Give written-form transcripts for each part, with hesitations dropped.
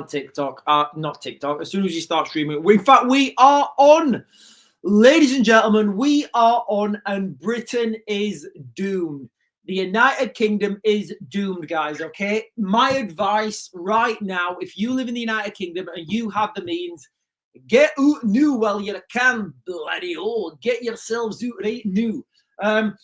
TikTok. Not TikTok. As soon as you start streaming. In fact, we are on. Ladies and gentlemen, we are on, and Britain is doomed. The United Kingdom is doomed, guys, okay? My advice right now, if you live in the United Kingdom and you have the means, get out new while you can, bloody old. Get yourselves out right new.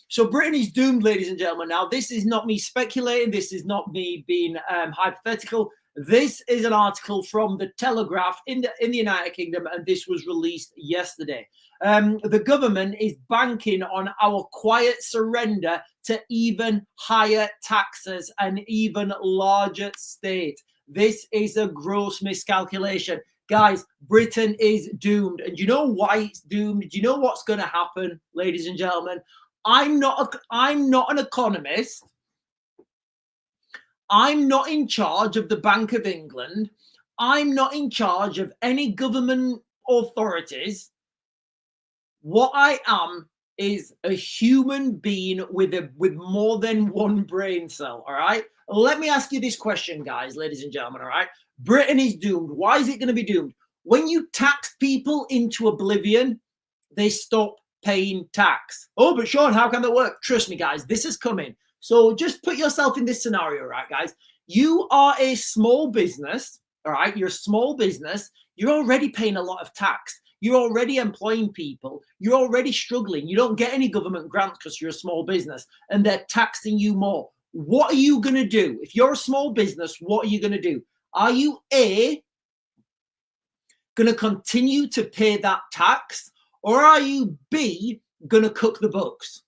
So Britain is doomed, ladies and gentlemen. Now, this is not me speculating. This is not me being hypothetical. This is an article from the Telegraph in the United Kingdom, and this was released yesterday. The government is banking on our quiet surrender to even higher taxes and even larger state. This is a gross miscalculation. Guys, Britain is doomed. And do you know why it's doomed? Do you know what's going to happen, ladies and gentlemen? I'm not an economist. I'm not in charge of the Bank of England. I'm not in charge of any government authorities. What I am is a human being with more than one brain cell, all right? Let me ask you this question, guys, ladies and gentlemen, all right? Britain is doomed. Why is it going to be doomed? When you tax people into oblivion, they stop paying tax. Oh, but Sean, how can that work? Trust me, guys, this is coming. So just put yourself in this scenario, right, guys? You are a small business, all right? You're a small business. You're already paying a lot of tax. You're already employing people. You're already struggling. You don't get any government grants because you're a small business, and they're taxing you more. What are you going to do? If you're a small business, what are you going to do? Are you A, going to continue to pay that tax, or are you B, going to cook the books?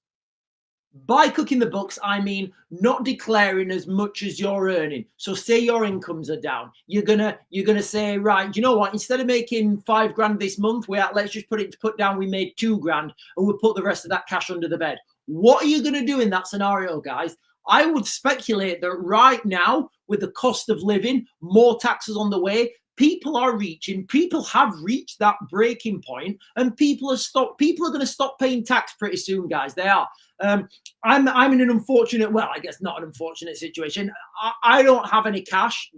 By cooking the books, I mean not declaring as much as you're earning. So say your incomes are down. You're gonna say, right, you know what? Instead of making $5,000 this month, let's just put down we made $2,000 and we'll put the rest of that cash under the bed. What are you gonna do in that scenario, guys? I would speculate that right now, with the cost of living, more taxes on the way, people have reached that breaking point, and people are going to stop paying tax pretty soon, guys. They are. I'm in an unfortunate, well, I guess not an unfortunate situation. I don't have any cash.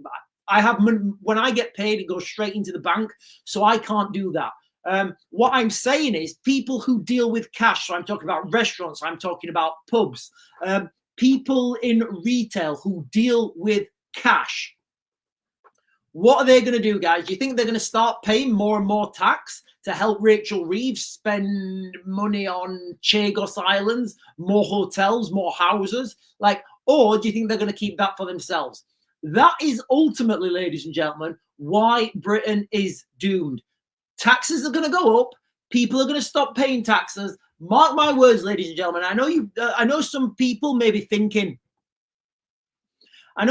I have, when I get paid, it goes straight into the bank, so I can't do that. What I'm saying is people who deal with cash, so I'm talking about restaurants, I'm talking about pubs, people in retail who deal with cash. What are they going to do, guys? Do you think they're going to start paying more and more tax to help Rachel Reeves spend money on Chagos Islands, more hotels, more houses? Or do you think they're going to keep that for themselves? That is ultimately, ladies and gentlemen, why Britain is doomed. Taxes are going to go up. People are going to stop paying taxes. Mark my words, ladies and gentlemen. I know some people may be thinking, that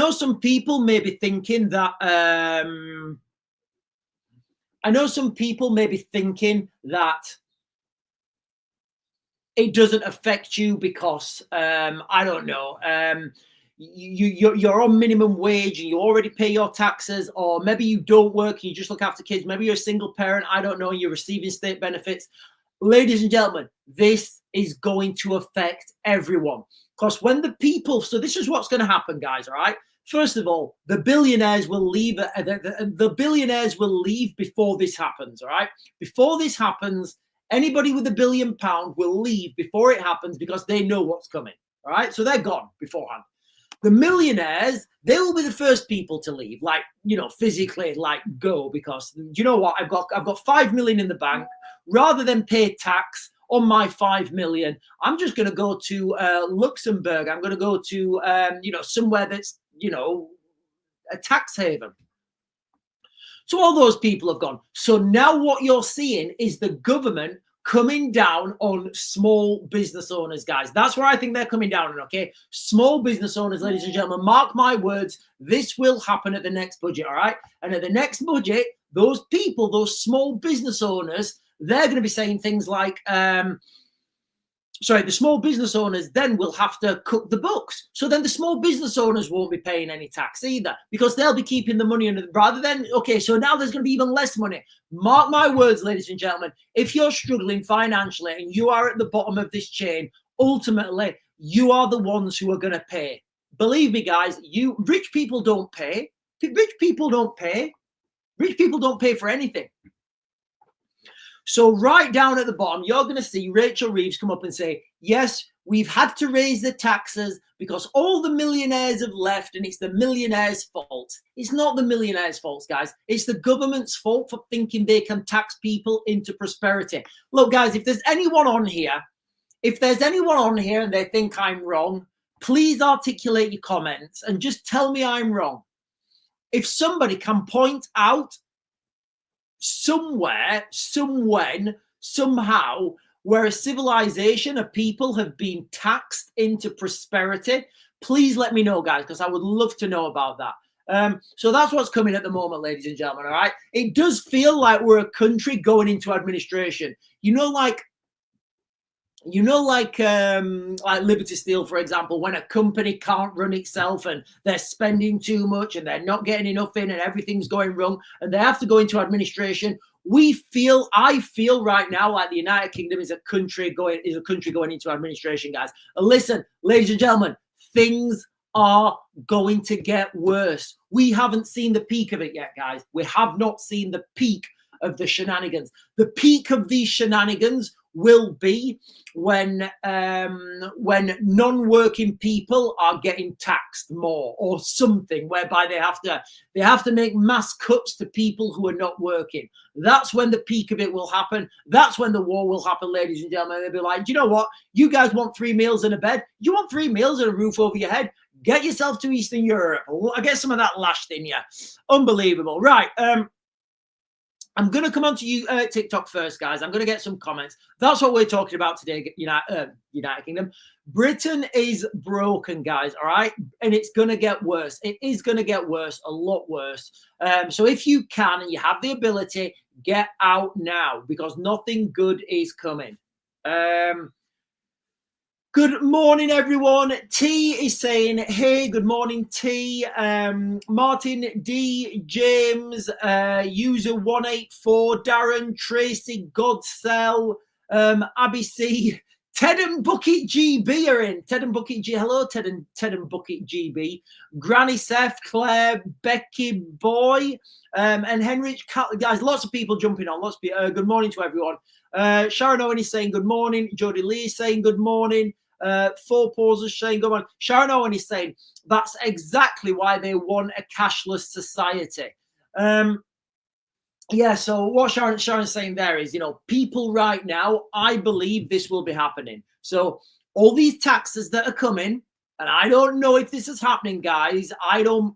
it doesn't affect you because I don't know, you're on minimum wage and you already pay your taxes, or maybe you don't work and you just look after kids. Maybe you're a single parent, I don't know, and you're receiving state benefits. Ladies and gentlemen, this is going to affect everyone. Because when the people, so this is what's going to happen, guys, all right? First of all, the billionaires will leave. The billionaires will leave before this happens, all right? Before this happens, anybody with £1 billion will leave before it happens because they know what's coming, all right? So they're gone beforehand. The millionaires, they will be the first people to leave, physically, go, because you know what? I've got 5 million in the bank. Rather than pay tax on my 5 million, I'm just going to go to Luxembourg. I'm going to go to somewhere that's a tax haven. So all those people have gone. So now what you're seeing is the government coming down on small business owners, guys. That's where I think they're coming down on, okay? Small business owners, ladies and gentlemen, mark my words, this will happen at the next budget, all right? And at the next budget, those people, those small business owners, they're going to be saying things like, the small business owners then will have to cook the books. So then the small business owners won't be paying any tax either because they'll be keeping the money rather than, okay, so now there's going to be even less money. Mark my words, ladies and gentlemen, if you're struggling financially and you are at the bottom of this chain, ultimately, you are the ones who are going to pay. Believe me, guys, rich people don't pay. Rich people don't pay. Rich people don't pay for anything. So right down at the bottom, you're going to see Rachel Reeves come up and say, yes, we've had to raise the taxes because all the millionaires have left and it's the millionaires' fault. It's not the millionaires' fault, guys. It's the government's fault for thinking they can tax people into prosperity. Look, guys, if there's anyone on here, and they think I'm wrong, please articulate your comments and just tell me I'm wrong. If somebody can point out somewhere, somewhen, somehow, where a civilization of people have been taxed into prosperity, please let me know, guys, because I would love to know about that. So that's what's coming at the moment, ladies and gentlemen, all right? It does feel like we're a country going into administration. Like Liberty Steel, for example, when a company can't run itself and they're spending too much and they're not getting enough in and everything's going wrong and they have to go into administration. I feel right now like the United Kingdom is a country going into administration, guys. And listen, ladies and gentlemen, things are going to get worse. We haven't seen the peak of it yet, guys. We have not seen the peak of the shenanigans. The peak of these shenanigans will be when non-working people are getting taxed more or something, whereby they have to make mass cuts to people who are not working. That's when the peak of it will happen. That's when the war will happen, ladies and gentlemen. They'll be like, do you know what? You guys want 3 meals and a bed? You want 3 meals and a roof over your head? Get yourself to Eastern Europe. I get some of that lashed in you. Unbelievable. Right. I'm going to come on to you TikTok first, guys. I'm going to get some comments. That's what we're talking about today, United Kingdom. Britain is broken, guys, all right? And it's going to get worse. It is going to get worse, a lot worse. So if you can and you have the ability, get out now because nothing good is coming. Good morning, everyone. T is saying, hey, good morning, T. Martin D, James, user 184, Darren, Tracy, Godcell, Abby C, Ted and Bucket GB are in. Ted and Bucket G, hello, Ted and Bucket GB. Granny Seth, Claire, Becky Boy, and Henrich. Guys, lots of people jumping on. Good morning to everyone. Sharon Owen is saying good morning. Jodie Lee is saying good morning. Four Pauses saying good morning. Sharon Owen is saying that's exactly why they want a cashless society. Yeah, so what Sharon's saying there is, people right now, I believe this will be happening. So all these taxes that are coming, and I don't know if this is happening, guys. I don't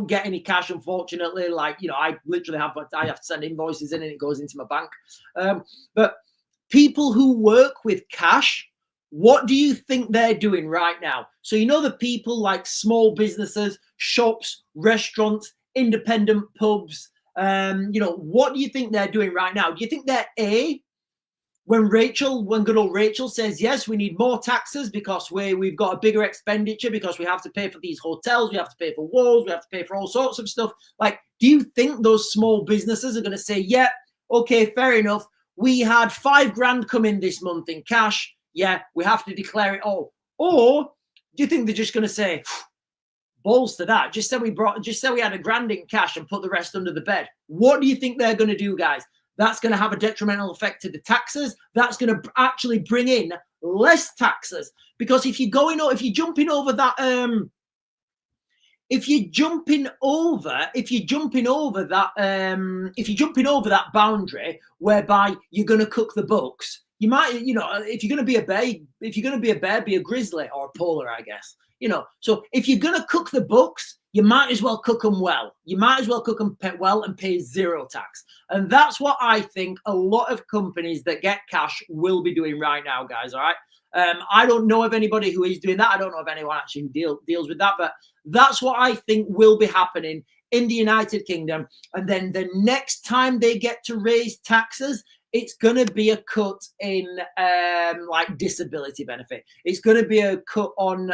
get any cash, unfortunately. I literally have to send invoices in and it goes into my bank. But people who work with cash, what do you think they're doing right now? So the people like small businesses, shops, restaurants, independent pubs, what do you think they're doing right now? Do you think they're when good old Rachel says, yes, we need more taxes because we've got a bigger expenditure because we have to pay for these hotels, we have to pay for walls, we have to pay for all sorts of stuff. Do you think those small businesses are going to say, yeah, okay, fair enough. We had $5,000 come in this month in cash. Yeah, we have to declare it all. Or do you think they're just going to say, balls to that? Just say we had $1,000 in cash and put the rest under the bed. What do you think they're going to do, guys? That's going to have a detrimental effect to the taxes. That's going to actually bring in less taxes because if you're jumping over that boundary whereby you're going to cook the books, you might, if you're going to be a bear, be a grizzly or a polar, I guess. So if you're going to cook the books, you might as well cook them well. You might as well cook them well and pay zero tax. And that's what I think a lot of companies that get cash will be doing right now, guys. All right. I don't know of anybody who is doing that. I don't know of anyone actually who deals with that, but that's what I think will be happening in the United Kingdom. And then the next time they get to raise taxes, it's going to be a cut in disability benefit. It's going to be a cut on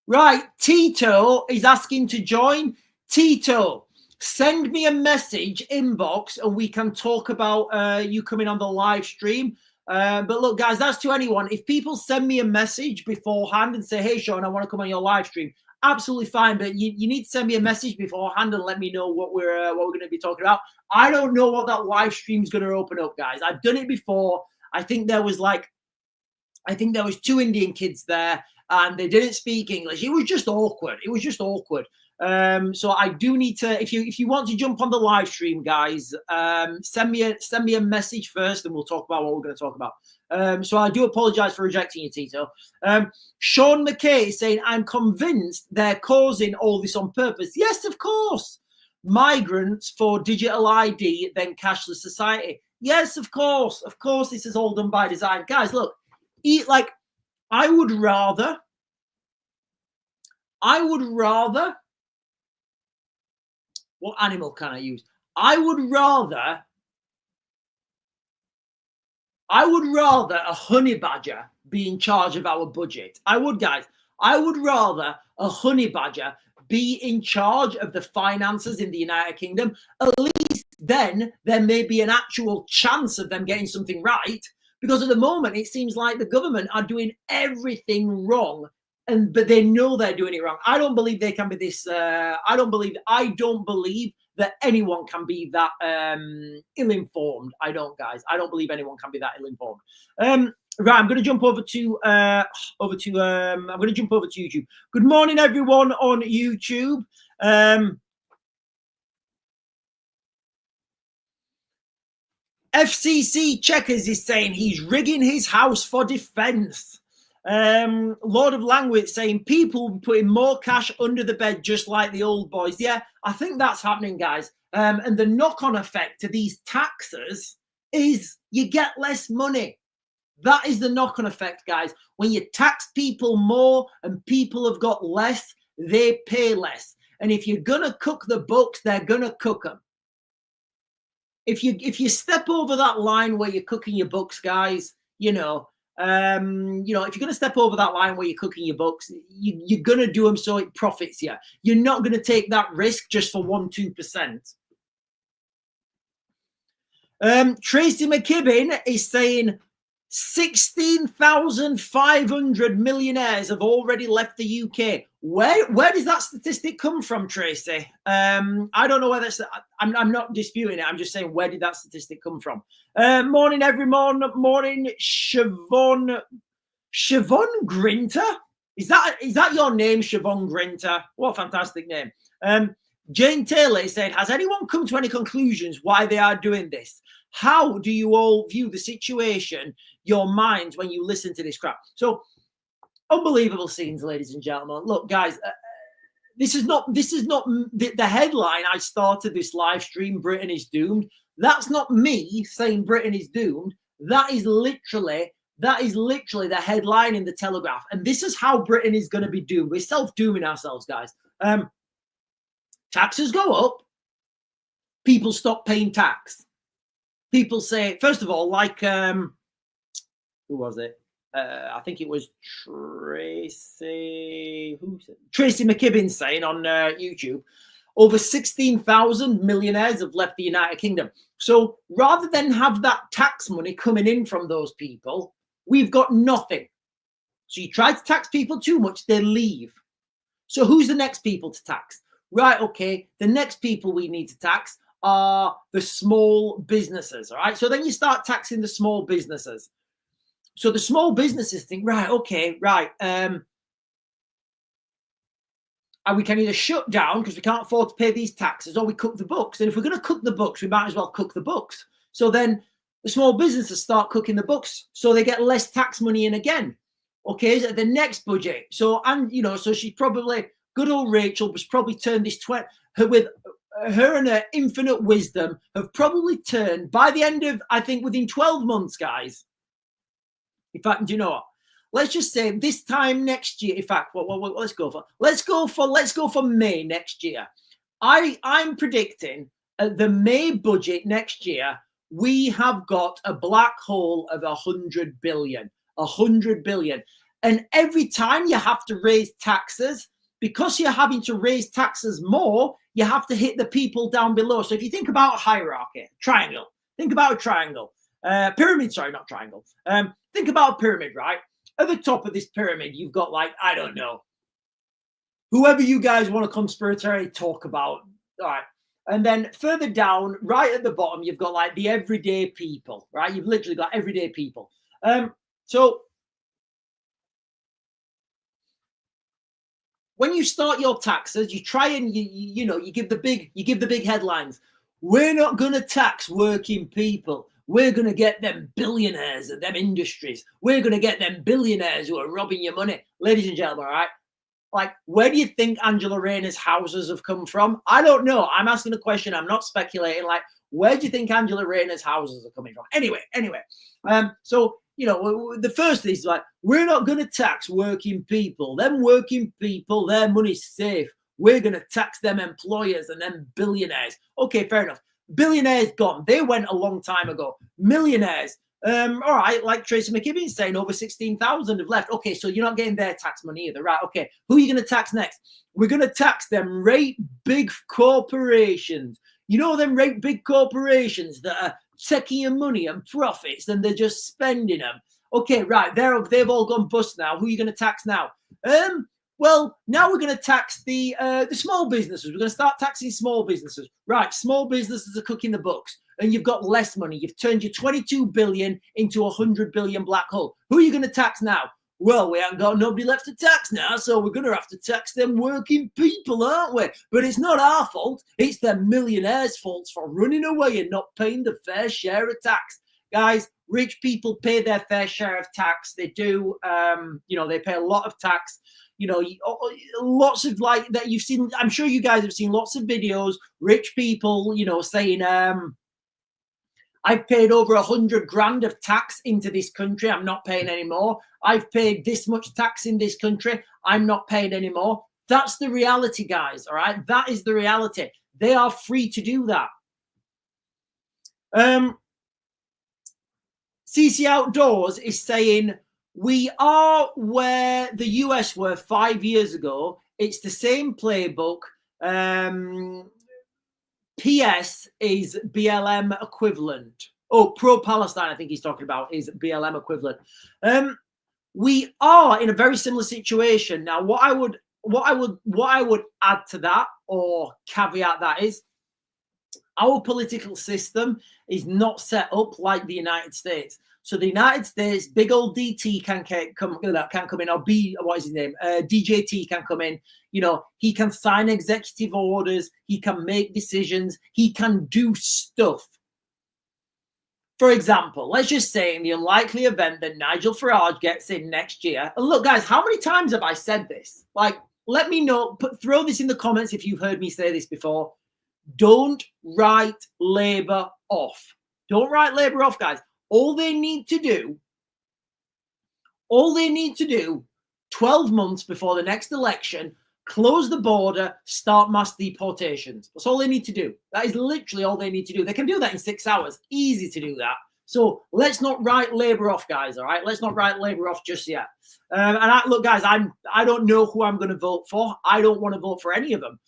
Right, Tito is asking to join. Tito, send me a message inbox and we can talk about you coming on the live stream. But look, guys, that's to anyone. If people send me a message beforehand and say, hey, Sean, I want to come on your live stream, absolutely fine. But you need to send me a message beforehand and let me know what we're going to be talking about. I don't know what that live stream is going to open up, guys. I've done it before. I think there was 2 Indian kids there and they didn't speak English. It was just awkward. So I do need to, if you want to jump on the live stream, guys, send me a message first and we'll talk about what we're going to talk about. So I do apologize for rejecting you, Tito. Sean McKay is saying, I'm convinced they're causing all this on purpose. Yes, of course. Migrants for digital ID, then cashless society. Yes, of course. Of course, this is all done by design. Guys, look, I would rather what animal can I use? I would rather a honey badger be in charge of our budget. I would, guys. I would rather a honey badger be in charge of the finances in the United Kingdom. At least then there may be an actual chance of them getting something right. Because at the moment, it seems like the government are doing everything wrong, but they know they're doing it wrong. I don't believe they can be this. I don't believe that anyone can be that ill-informed. I don't, guys. I don't believe anyone can be that ill-informed. Right, I'm going to jump over to YouTube. Good morning, everyone on YouTube. FCC Checkers is saying he's rigging his house for defense. Lord of Langwit saying people putting more cash under the bed just like the old boys. Yeah, I think that's happening, guys. And the knock-on effect to these taxes is you get less money. That is the knock-on effect, guys. When you tax people more and people have got less, they pay less. And if you're going to cook the books, they're going to cook them. If you step over that line where you're cooking your books, guys, if you're going to step over that line where you're cooking your books, you're going to do them so it profits you. You're not going to take that risk just for 1-2%. Tracy McKibben is saying 16,500 millionaires have already left the UK. Where does that statistic come from, Tracy? I don't know where that's. I'm not disputing it. I'm just saying, where did that statistic come from? Morning, everyone. Morning, Siobhan Grinter. Is that your name, Siobhan Grinter? What a fantastic name. Jane Taylor is saying, has anyone come to any conclusions why they are doing this? How do you all view the situation, your minds, when you listen to this crap? So, unbelievable scenes, ladies and gentlemen. Look, guys, this is not the headline I started this live stream, Britain is doomed. That's not me saying Britain is doomed. That is literally the headline in the Telegraph. And this is how Britain is going to be doomed. We're self-dooming ourselves, guys. Taxes go up. People stop paying tax. People say, first of all, like, who was it? I think it was Tracy McKibben saying on YouTube, over 16,000 millionaires have left the United Kingdom. So rather than have that tax money coming in from those people, we've got nothing. So you try to tax people too much, they leave. So who's the next people to tax? Right, okay, the next people we need to tax are the small businesses, all right? So then you start taxing the small businesses. So the small businesses think, right, okay, right. And we can either shut down because we can't afford to pay these taxes, or we cook the books. And if we're going to cook the books, we might as well cook the books. So then the small businesses start cooking the books, so they get less tax money in again. Okay, so the next budget. So, and so she's probably, good old Rachel was probably turned this with her and her infinite wisdom have probably turned by the end of, I think, within 12 months, guys. In fact, do you know what? Let's just say this time next year. In fact, let's go for May next year. I'm predicting at the May budget next year, we have got a black hole of 100 billion. 100 billion. And every time you have to raise taxes, because you're having to raise taxes more, you have to hit the people down below. So if you think about a hierarchy, triangle, think about a triangle. Pyramid, sorry, not triangle. Think about a pyramid, right? At the top of this pyramid, you've got like, I don't know, whoever you guys want to conspiratory talk about, all right? And then further down, right at the bottom, you've got like the everyday people, right? You've literally got everyday people. So when you start your taxes, you try and you give the big headlines. We're not going to tax working people. We're going to get them billionaires and them industries. We're going to get them billionaires who are robbing your money. Ladies and gentlemen, all right? Like, where do you think Angela Rayner's houses have come from? I don't know. I'm asking a question. I'm not speculating. Like, where do you think Angela Rayner's houses are coming from? Anyway. So, the first is like, we're not going to tax working people. Them working people, their money's safe. We're going to tax them employers and them billionaires. Okay, fair enough. Billionaires gone. They went a long time ago. Millionaires. All right, like Tracy McKibben's saying, over 16,000 have left. Okay, so you're not getting their tax money either, right? Okay, who are you going to tax next? We're going to tax them right big corporations. You know them right big corporations that are taking your money and profits and they're just spending them. Okay, right, they've all gone bust now. Who are you going to tax now? Well, now we're going to tax the small businesses. We're going to start taxing small businesses. Right, small businesses are cooking the books. And you've got less money. You've turned your 22 billion into a 100 billion black hole. Who are you going to tax now? Well, we haven't got nobody left to tax now, so we're going to have to tax them working people, aren't we? But it's not our fault. It's the millionaires' fault for running away and not paying the fair share of tax. Guys, rich people pay their fair share of tax. They do, they pay a lot of tax. Lots of like that you've seen. I'm sure you guys have seen lots of videos, rich people, saying, I've paid over 100 grand of tax into this country. I'm not paying anymore. I've paid this much tax in this country. I'm not paying anymore. That's the reality, guys. All right. That is the reality. They are free to do that. CC Outdoors is saying, we are where the US were 5 years ago. It's the same playbook. PS is BLM equivalent. Oh, pro-Palestine, I think he's talking about, is BLM equivalent. We are in a very similar situation now. What I would add to that or caveat that is, our political system is not set up like the United States. So the United States, big old DT can come in, or what is his name? DJT can come in. He can sign executive orders. He can make decisions. He can do stuff. For example, let's just say in the unlikely event that Nigel Farage gets in next year. And look, guys, how many times have I said this? Like, let me know. Throw this in the comments if you've heard me say this before. Don't write Labour off. Don't write Labour off, guys. All they need to do, 12 months before the next election, close the border, start mass deportations. That's all they need to do. That is literally all they need to do. They can do that in 6 hours. Easy to do that. So let's not write Labour off, guys, all right? Let's not write Labour off just yet. Look, guys, I don't know who I'm going to vote for. I don't want to vote for any of them.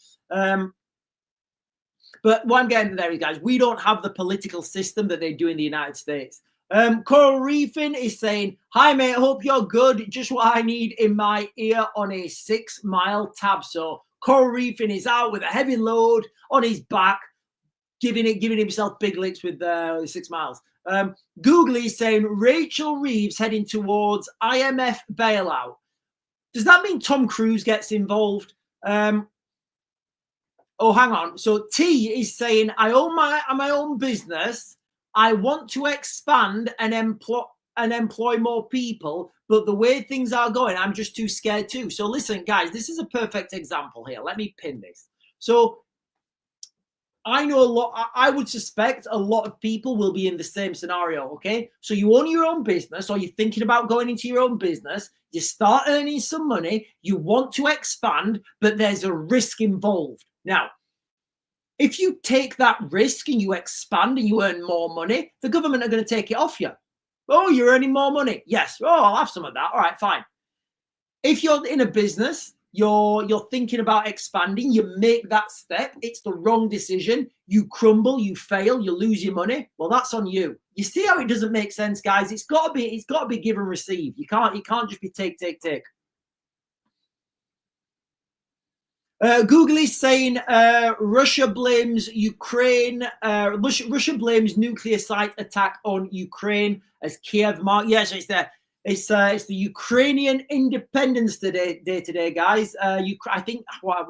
But what I'm getting there is, guys, we don't have the political system that they do in the United States. Coral Reefing is saying, hi, mate, hope you're good. Just what I need in my ear on a 6 mile tab. So Coral Reefing is out with a heavy load on his back, giving himself big licks with 6 miles. Google is saying, Rachel Reeves heading towards IMF bailout. Does that mean Tom Cruise gets involved? Oh, hang on. So T is saying, I own my own business. I want to expand and employ more people, but the way things are going, I'm just too scared too. So listen, guys, this is a perfect example here. Let me pin this. So I know I would suspect a lot of people will be in the same scenario, okay? So you own your own business, or you're thinking about going into your own business, you start earning some money, you want to expand, but there's a risk involved. Now, if you take that risk and you expand and you earn more money, the government are going to take it off you. Oh, you're earning more money. Yes. Oh, I'll have some of that. All right, fine. If you're in a business, you're thinking about expanding, you make that step, it's the wrong decision, you crumble, you fail, you lose your money, well, that's on you. You see how it doesn't make sense, guys? It's got to be give and receive. You can't just be take. Google is saying Russia blames Ukraine. Russia blames nuclear site attack on Ukraine as Kiev mark. Yes, it's there. It's the Ukrainian Independence Day today, guys. I think what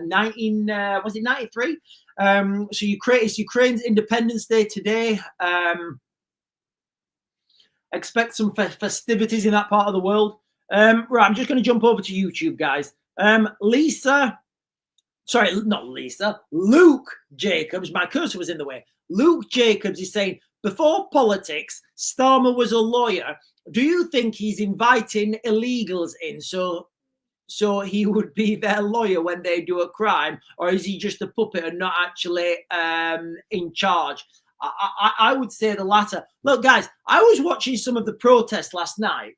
19 was it 93? So it's Ukraine's Independence Day today. Expect some festivities in that part of the world. Right, I'm just going to jump over to YouTube, guys. Luke Jacobs, my cursor was in the way. Luke Jacobs is saying, before politics, Starmer was a lawyer. Do you think he's inviting illegals in so he would be their lawyer when they do a crime, or is he just a puppet and not actually in charge? I would say the latter. Look, guys, I was watching some of the protests last night,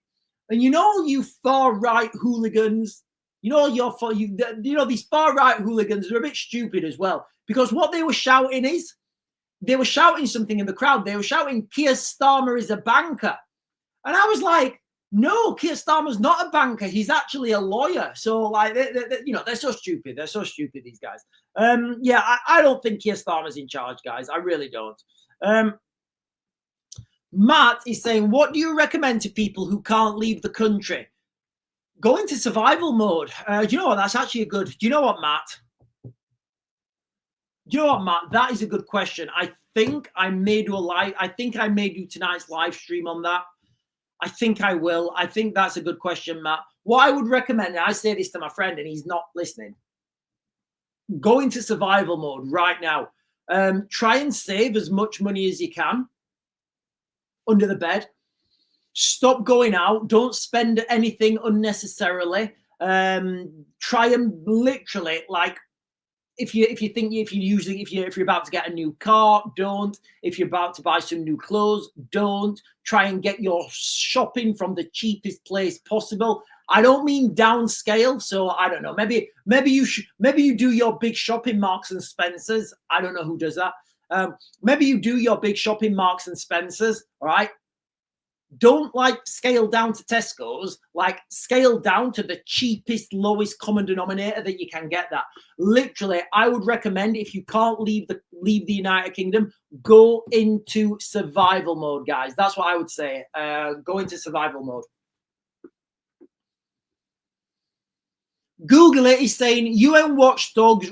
and you far right hooligans, these far right hooligans are a bit stupid as well, because what they were shouting is they were shouting something in the crowd. They were shouting, Keir Starmer is a banker. And I was like, no, Keir Starmer's not a banker. He's actually a lawyer. So, like, they're so stupid. They're so stupid, these guys. I don't think Keir Starmer's in charge, guys. I really don't. Matt is saying, what do you recommend to people who can't leave the country? Go into survival mode. Do you know what? That's actually a good. Do you know what, Matt? That is a good question. I think I may do tonight's live stream on that. I think I will. I think that's a good question, Matt. What I would recommend, and I say this to my friend and he's not listening, go into survival mode right now. Try and save as much money as you can under the bed. Stop going out. Don't spend anything unnecessarily. Try and literally, like, if you're about to get a new car, don't. If you're about to buy some new clothes, don't. Try and get your shopping from the cheapest place possible. I don't mean downscale. So I don't know. Maybe you do your big shopping Marks and Spencers. I don't know who does that. Maybe you do your big shopping Marks and Spencers. All right. Don't scale down to Tesco's, scale down to the cheapest, lowest common denominator that you can get that. Literally, I would recommend, if you can't leave the United Kingdom, go into survival mode, guys. That's what I would say. Go into survival mode. Google it is saying UN watchdogs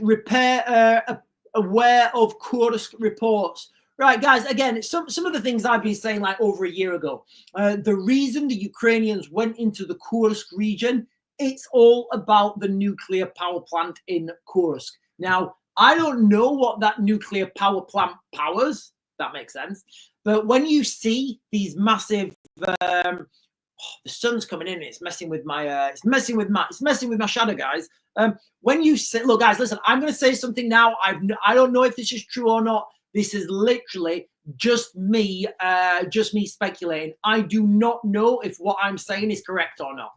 aware of Kursk reports. Right, guys, again, some of the things I've been saying over a year ago. The reason the Ukrainians went into the Kursk region, it's all about the nuclear power plant in Kursk. Now, I don't know what that nuclear power plant powers. That makes sense. But when you see these massive, the sun's coming in, it's messing with my shadow, guys. When you say, look, guys, listen, I'm going to say something now. I don't know if this is true or not. This is literally just me speculating. I do not know if what I'm saying is correct or not.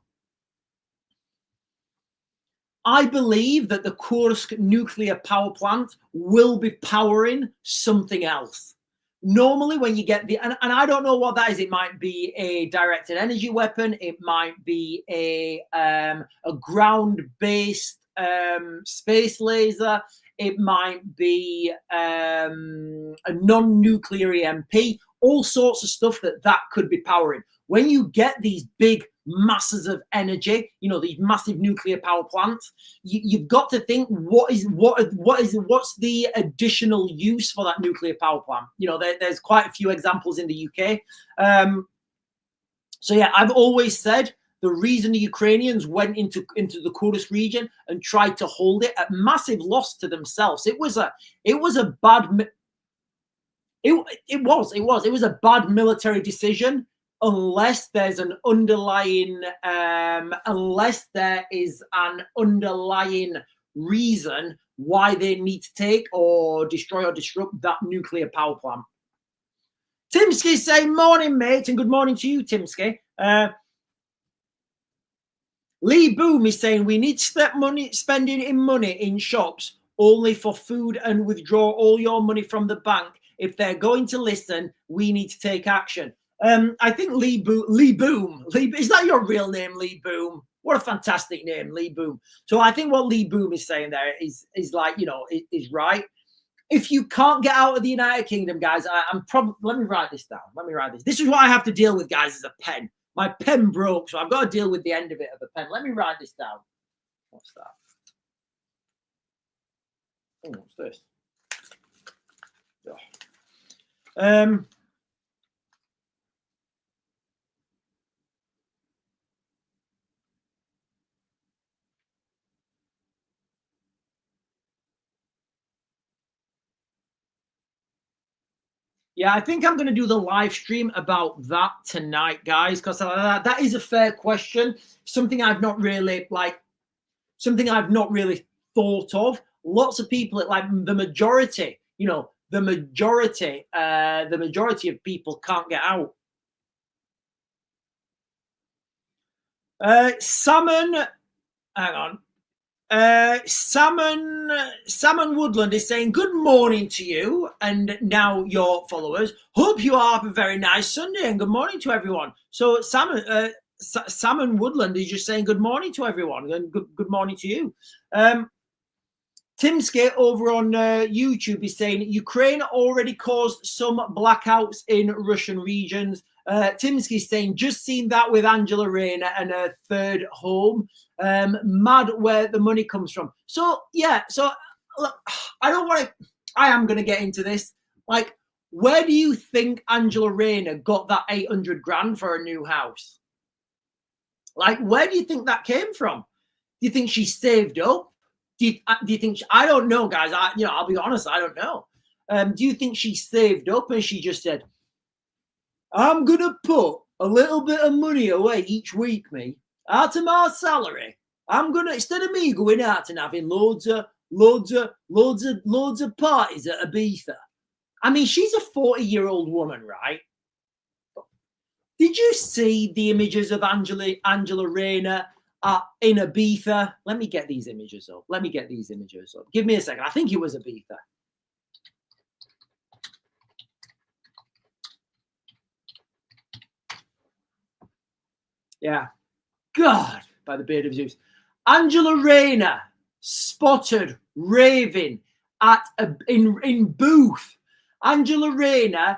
I believe that the Kursk nuclear power plant will be powering something else. Normally, when you get and I don't know what that is. It might be a directed energy weapon. It might be a ground-based space laser. It might be a non-nuclear EMP, all sorts of stuff that could be powering. When you get these big masses of energy, these massive nuclear power plants, you've got to think, what's the additional use for that nuclear power plant? There's quite a few examples in the UK. So yeah, I've always said, the reason the Ukrainians went into the Kursk region and tried to hold it at massive loss to themselves. It was a bad military decision, unless there's an underlying reason why they need to take or destroy or disrupt that nuclear power plant. Timsky saying, morning, mate, and good morning to you, Timsky. Lee Boom is saying we need to stop spending in money in shops only for food and withdraw all your money from the bank. If they're going to listen, we need to take action. I think Lee Boom, is that your real name, Lee Boom? What a fantastic name, Lee Boom. So I think what Lee Boom is saying there is like, you know, is right. If you can't get out of the United Kingdom, guys, I'm probably, let me write this down. Let me write this. This is what I have to deal with, guys, is a pen. My pen broke, so I've got to deal with the end of it of a pen. Let me write this down. What's that? Oh, what's this? Oh. Yeah, I think I'm going to do the live stream about that tonight, guys, because that is a fair question. Something I've not really thought of. Lots of people, like the majority, you know, the majority of people can't get out. Salmon, hang on. Salmon Woodland is saying good morning to you and now your followers. Hope you have a very nice Sunday and good morning to everyone. So Salmon Woodland is just saying good morning to everyone and good morning to you. Timsky over on YouTube is saying Ukraine already caused some blackouts in Russian regions. Timsky is saying just seen that with Angela Rayner and her third home. Mad where the money comes from. So yeah, so look, I am going to get into this. Like, where do you think Angela Rayner got that 800 grand for a new house? Like, where do you think that came from? Do you think she saved up? Do you think I don't know, guys? I'll be honest, I don't know. Do you think she saved up and she just said, "I'm gonna put a little bit of money away each week, me, out of my salary. I'm gonna, instead of me going out and having loads of parties at Ibiza." I mean, she's a 40-year-old woman, right? Did you see the images of Angela Rayner in Ibiza? Let me get these images up. Give me a second. I think it was Ibiza. Yeah. God, by the beard of Zeus. Angela Rayner spotted raving in Booth. Angela Rayner's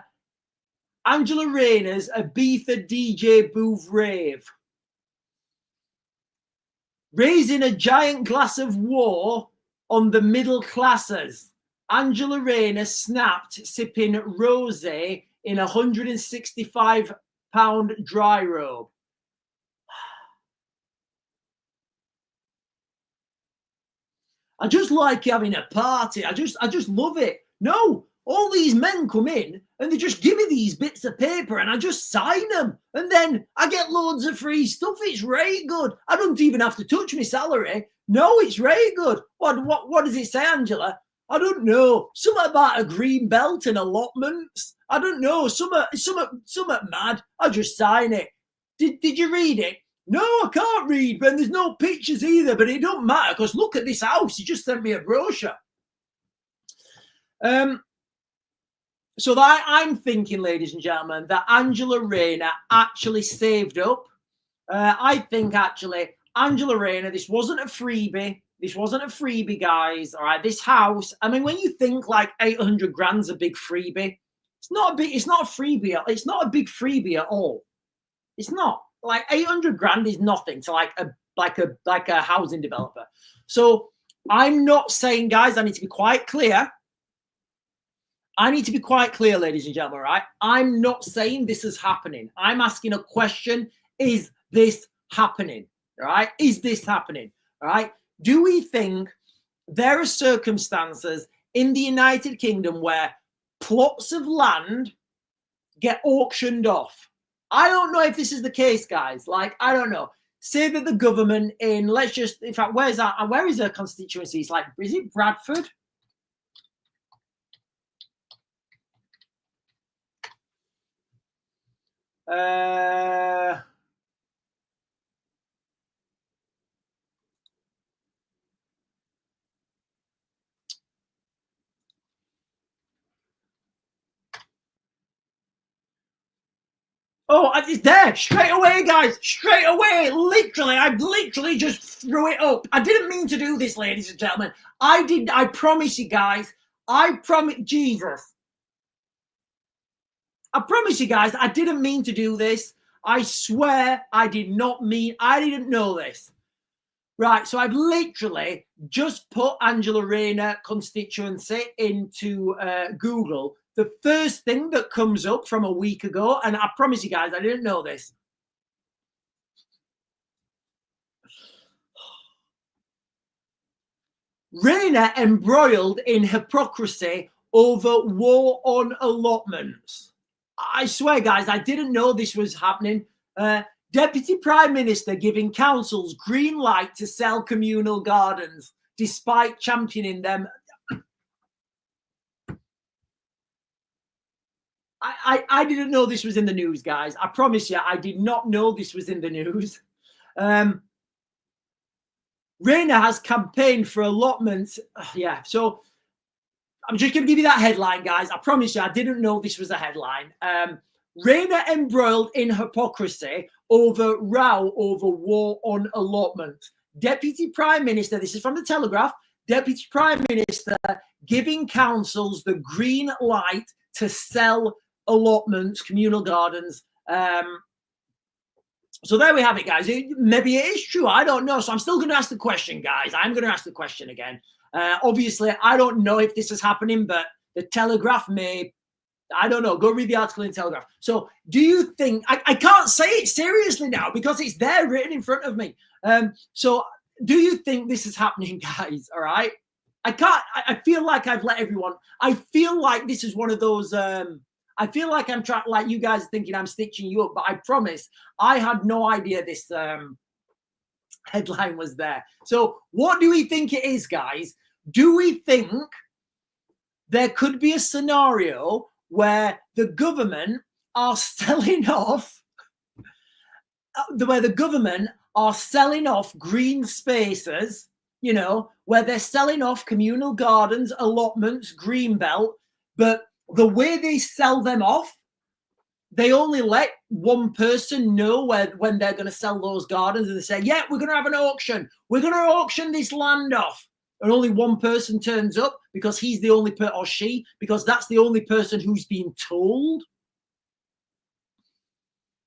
Ibiza DJ booth rave. Raising a giant glass of war on the middle classes. Angela Rayner snapped sipping rosé in a £165 dry robe. I just like having a party. I just love it. No, all these men come in and they just give me these bits of paper and I just sign them. And then I get loads of free stuff. It's really good. I don't even have to touch my salary. No, it's really good. What does it say, Angela? I don't know. Something about a green belt and allotments. I don't know. Something mad. I just sign it. Did you read it? No, I can't read, but there's no pictures either, but it don't matter because look at this house. He just sent me a brochure. So that I'm thinking, ladies and gentlemen, that Angela Rayner actually saved up. I think actually Angela Rayner, this wasn't a freebie. This wasn't a freebie, guys. All right, this house. I mean, when you think like 800 grand's a big freebie, it's not a freebie. It's not a big freebie at all. It's not. Like 800 grand is nothing to like a housing developer. So I'm not saying, guys, I need to be quite clear. Ladies and gentlemen, right? I'm not saying this is happening. I'm asking a question. Is this happening? All right? Is this happening? All right? Do we think there are circumstances in the United Kingdom where plots of land get auctioned off? I don't know if this is the case, guys. Like, I don't know. Say that the government in, in fact, where is her constituency? It's like, is it Bradford? Oh, it's there straight away, guys. Straight away. Literally, I literally just threw it up. I didn't mean to do this, ladies and gentlemen. I promise you, guys. I promise, Jesus. I promise you, guys, I didn't mean to do this. I swear I did not mean, I didn't know this. Right, so I've literally just put Angela Rayner constituency into Google. The first thing that comes up from a week ago, and I promise you guys, I didn't know this. Rayner embroiled in hypocrisy over war on allotments. I swear, guys, I didn't know this was happening. Deputy Prime Minister giving councils green light to sell communal gardens, despite championing them. I didn't know this was in the news, guys. I promise you, I did not know this was in the news. Rayner has campaigned for allotments. Yeah, so I'm just going to give you that headline, guys. I promise you, I didn't know this was a headline. Rayner embroiled in hypocrisy over row over war on allotment. Deputy Prime Minister, this is from the Telegraph, Deputy Prime Minister giving councils the green light to sell allotments, communal gardens. So there we have it, guys. Maybe it is true. I don't know. So I'm still going to ask the question, guys. I'm going to ask the question again. Obviously, I don't know if this is happening, but the Telegraph may, I don't know. Go read the article in Telegraph. So do you think, I can't say it seriously now because it's there written in front of me. So do you think this is happening, guys? All right. I feel like I've let everyone, I feel like this is one of those, I feel like I'm trying, like you guys are thinking I'm stitching you up, but I promise I had no idea this headline was there. So what do we think it is, guys? Do we think there could be a scenario where the government are selling off, green spaces, you know, where they're selling off communal gardens, allotments, green belt, but the way they sell them off, they only let one person know when they're going to sell those gardens, and they say, yeah, we're going to have an auction. We're going to auction this land off. And only one person turns up because he's the only person, or she, because that's the only person who's been told.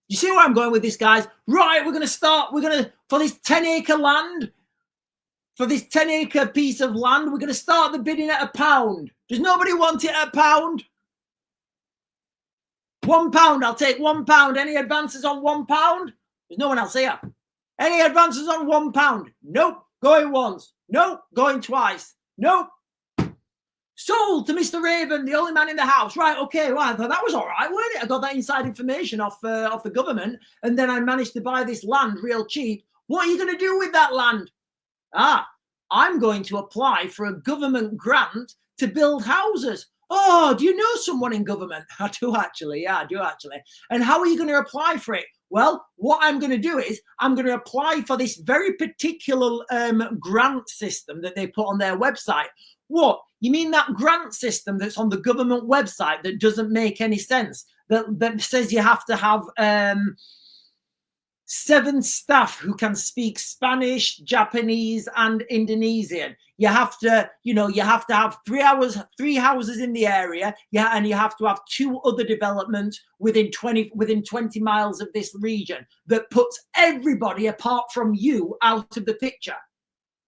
You see where I'm going with this, guys? Right, for this 10-acre land, for this 10-acre piece of land, we're going to start the bidding at £1. Does nobody want it at £1? £1, I'll take £1. Any advances on £1? There's no one else here. Any advances on £1? Nope. Going once. Nope. Going twice. Nope. Sold to Mr. Raven, the only man in the house. Right, okay, well, I thought that was all right, wasn't it? I got that inside information off the government, and then I managed to buy this land real cheap. What are you going to do with that land? I'm going to apply for a government grant to build houses. Oh, do you know someone in government? I do actually. Yeah, I do actually. And how are you going to apply for it? Well, what I'm going to do is I'm going to apply for this very particular grant system that they put on their website. What? You mean that grant system that's on the government website that doesn't make any sense? That says you have to have 7 staff who can speak Spanish, Japanese, and Indonesian. You have to have 3 houses in the area. Yeah, and you have to have 2 other developments within 20 miles of this region that puts everybody apart from you out of the picture.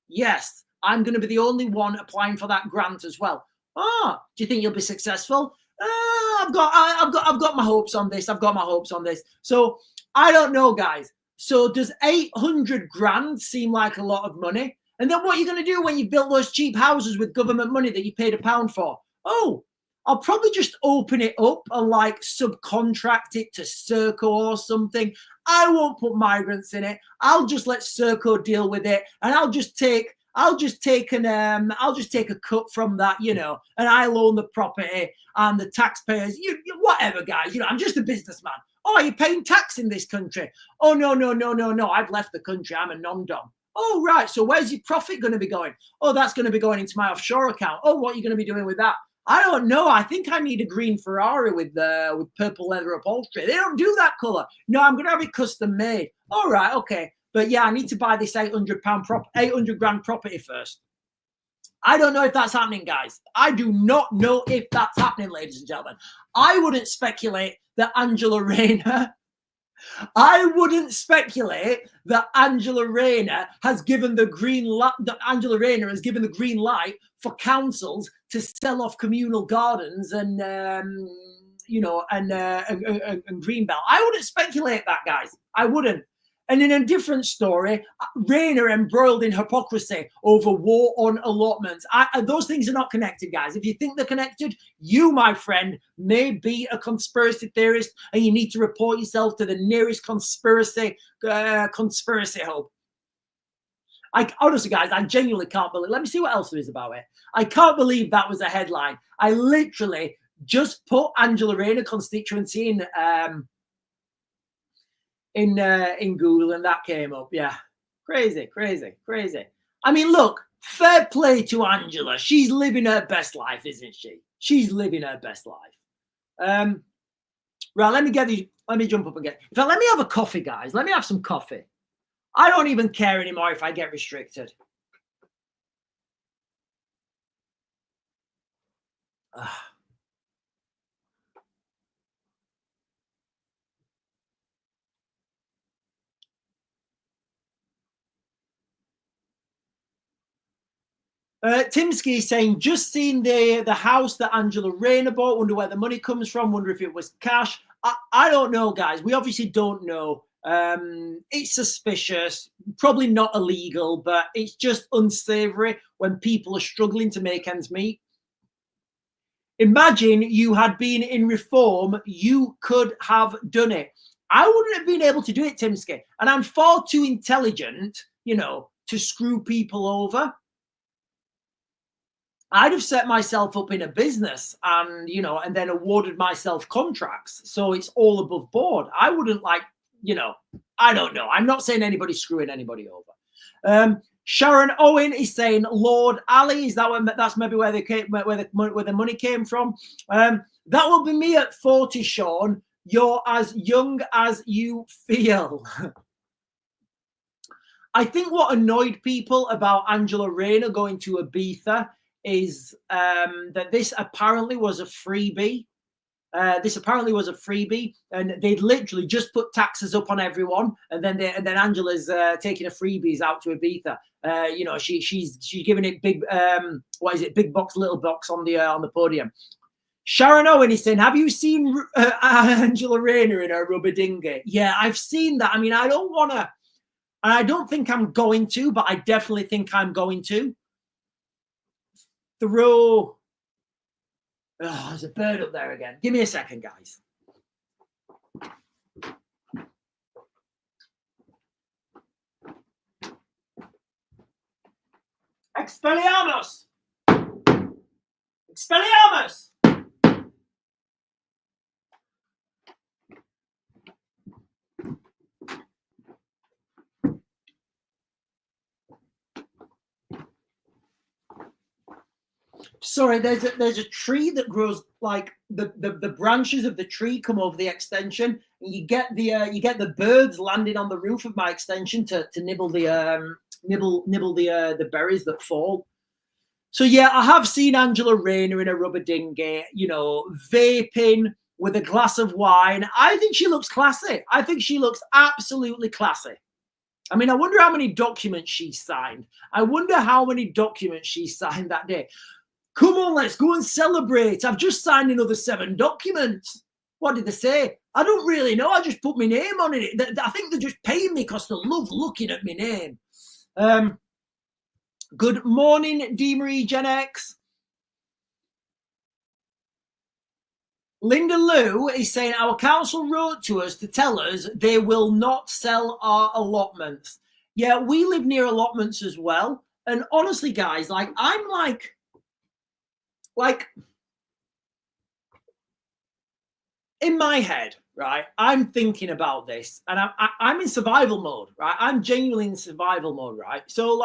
Yes, I'm going to be the only one applying for that grant as well. Do you think you'll be successful? I've got my hopes on this. So I don't know, guys. So does 800 grand seem like a lot of money? And then what are you going to do when you built those cheap houses with government money that you paid £1 for? Oh, I'll probably just open it up and like subcontract it to Serco or something. I won't put migrants in it. I'll just let Serco deal with it, and I'll just take a cut from that, you know, and I'll own the property and the taxpayers, whatever, guys. You know, I'm just a businessman. Oh, are you paying tax in this country? Oh, no. I've left the country. I'm a non-dom. Oh, right. So where's your profit going to be going? Oh, that's going to be going into my offshore account. Oh, what are you going to be doing with that? I don't know. I think I need a green Ferrari with purple leather upholstery. They don't do that color. No, I'm gonna have it custom made. All right, okay. But yeah, I need to buy this 800 grand property first. I don't know if that's happening, guys. I do not know if that's happening, ladies and gentlemen. I wouldn't speculate that Angela Rayner has given the green light. That Angela Rayner has given the green light for councils to sell off communal gardens and greenbelt. I wouldn't speculate that, guys. I wouldn't. And in a different story, Rayner embroiled in hypocrisy over war on allotments. Those things are not connected, guys. If you think they're connected, you, my friend, may be a conspiracy theorist, and you need to report yourself to the nearest conspiracy hub. Honestly, guys, I genuinely can't believe. Let me see what else there is about it. I can't believe that was a headline. I literally just put Angela Rayner constituency in Google, and that came up. Yeah, crazy. I mean, look, fair play to Angela. She's living her best life, isn't she? She's living her best life. Right, let me jump up again. In fact, let me have a coffee, guys. Let me have some coffee. I don't even care anymore if I get restricted. Timsky is saying, just seen the house that Angela Rayner bought. Wonder where the money comes from. Wonder if it was cash. I don't know, guys. We obviously don't know. It's suspicious, probably not illegal, but it's just unsavory when people are struggling to make ends meet. Imagine you had been in reform, you could have done it. I wouldn't have been able to do it, Timsky. And I'm far too intelligent, to screw people over. I'd have set myself up in a business and, and then awarded myself contracts. So it's all above board. I wouldn't I don't know. I'm not saying anybody's screwing anybody over. Sharon Owen is saying Lord Ali. Is that's maybe where the money came from? That will be me at 40, Sean. You're as young as you feel. I think what annoyed people about Angela Rayner going to Ibiza is that this apparently was a freebie. And they'd literally just put taxes up on everyone, and then Angela's taking her freebies out to Ibiza. She's giving it big big box, little box on the podium. Sharon Owen is saying, have you seen Angela Rayner in her rubber dinghy? Yeah, I've seen that. I mean, I don't want to, and I don't think I'm going to, but I definitely think I'm going to. Oh, there's a bird up there again. Give me a second, guys. Expelliarmus! Expelliarmus! Sorry, there's a tree that grows, like the branches of the tree come over the extension, and you get the birds landing on the roof of my extension to nibble the berries that fall. So yeah, I have seen Angela Rayner in a rubber dinghy, vaping with a glass of wine. I think she looks classy. I think she looks absolutely classy. I mean, I wonder how many documents she signed. That day. Come on, let's go and celebrate. I've just signed another 7 documents. What did they say? I don't really know. I just put my name on it. I think they're just paying me because they love looking at my name. Good morning, DMarie Gen X. Linda Lou is saying, our council wrote to us to tell us they will not sell our allotments. Yeah, we live near allotments as well. And honestly, guys, I'm in my head, right, I'm thinking about this, and I'm in survival mode, right? I'm genuinely in survival mode, right? So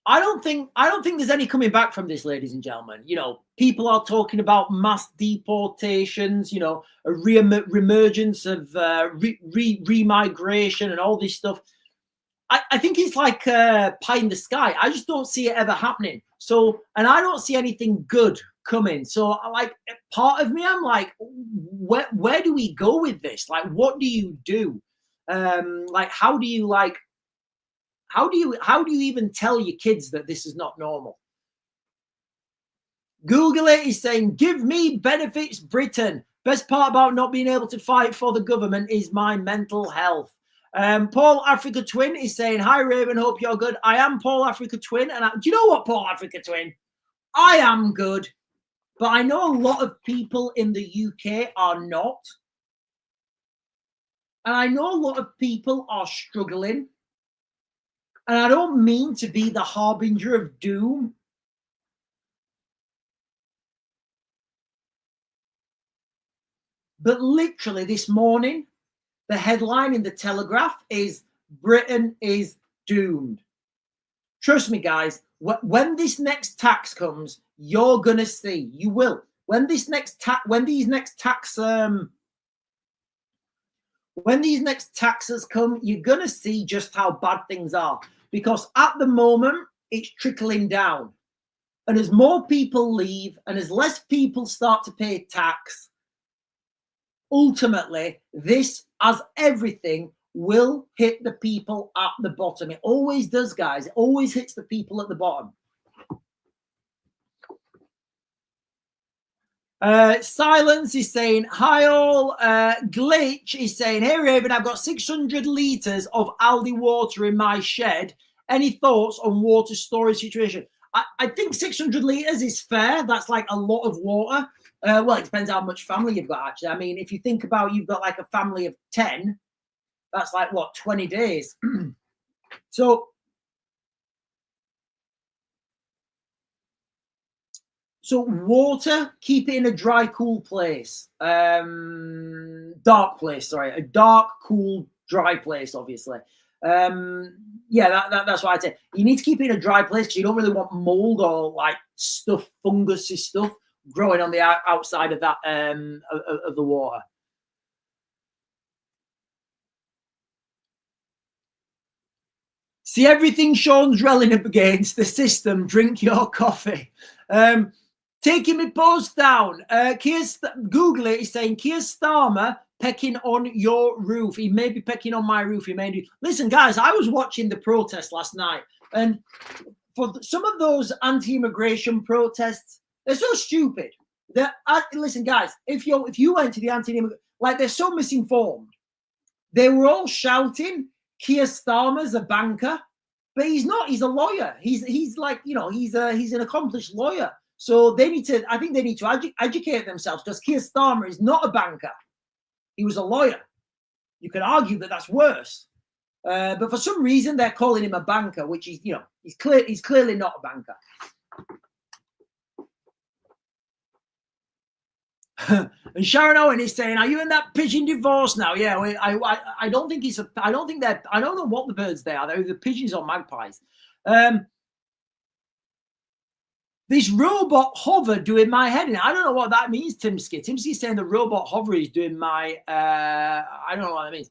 I don't think there's any coming back from this, ladies and gentlemen. You know, people are talking about mass deportations, you know, a re-emergence of remigration and all this stuff. I think it's like pie in the sky. I just don't see it ever happening. So, and I don't see anything good coming. So, like, part of me, I'm like, where do we go with this? Like, what do you do? Like, how do you even tell your kids that this is not normal? Google it is saying, give me benefits, Britain. Best part about not being able to fight for the government is my mental health. Paul Africa Twin is saying, hi, Raven, hope you're good. I am Paul Africa Twin. And do you know what, Paul Africa Twin? I am good. But I know a lot of people in the UK are not. And I know a lot of people are struggling. And I don't mean to be the harbinger of doom. But literally this morning, the headline in the Telegraph is Britain is doomed. Trust me, guys, when this next tax comes, you're going to see, you will. When these next taxes come, you're going to see just how bad things are. Because at the moment, it's trickling down. And as more people leave and as less people start to pay tax, ultimately, this, as everything, will hit the people at the bottom. It always does, guys. It always hits the people at the bottom. Silence is saying, hi all. Glitch is saying, hey Raven, I've got 600 litres of Aldi water in my shed. Any thoughts on water storage situation? I think 600 litres is fair. That's like a lot of water. Well, it depends how much family you've got, actually. I mean, if you think about you've got like a family of 10, that's like, what, 20 days? So water, keep it in a dry, cool place. Dark place, sorry. A dark, cool, dry place, obviously. Yeah, that's what I'd say. You need to keep it in a dry place because you don't really want mold or like stuff, fungusy stuff growing on the outside of that of the water. See everything Sean's railing up against, the system, drink your coffee. Taking my post down. Google it is saying Keir Starmer pecking on your roof. He may be pecking on my roof. He may do. Listen, guys, I was watching the protest last night, and for some of those anti-immigration protests, they're so stupid. Listen, guys, if you went to the anti-immigration, like, they're so misinformed. They were all shouting, Keir Starmer's a banker, but he's not. He's a lawyer. He's like, you know, he's an accomplished lawyer. So I think they need to educate themselves, because Keir Starmer is not a banker. He was a lawyer. You could argue that that's worse. But for some reason, they're calling him a banker, which is, you know, he's clearly not a banker. And Sharon Owen is saying, "Are you in that pigeon divorce now?" Yeah, I don't think I don't know what the birds they are. They're either pigeons or magpies. This robot hover doing my head in. I don't know what that means, Timsky. Timsky's saying the robot hover is doing my. I don't know what that means.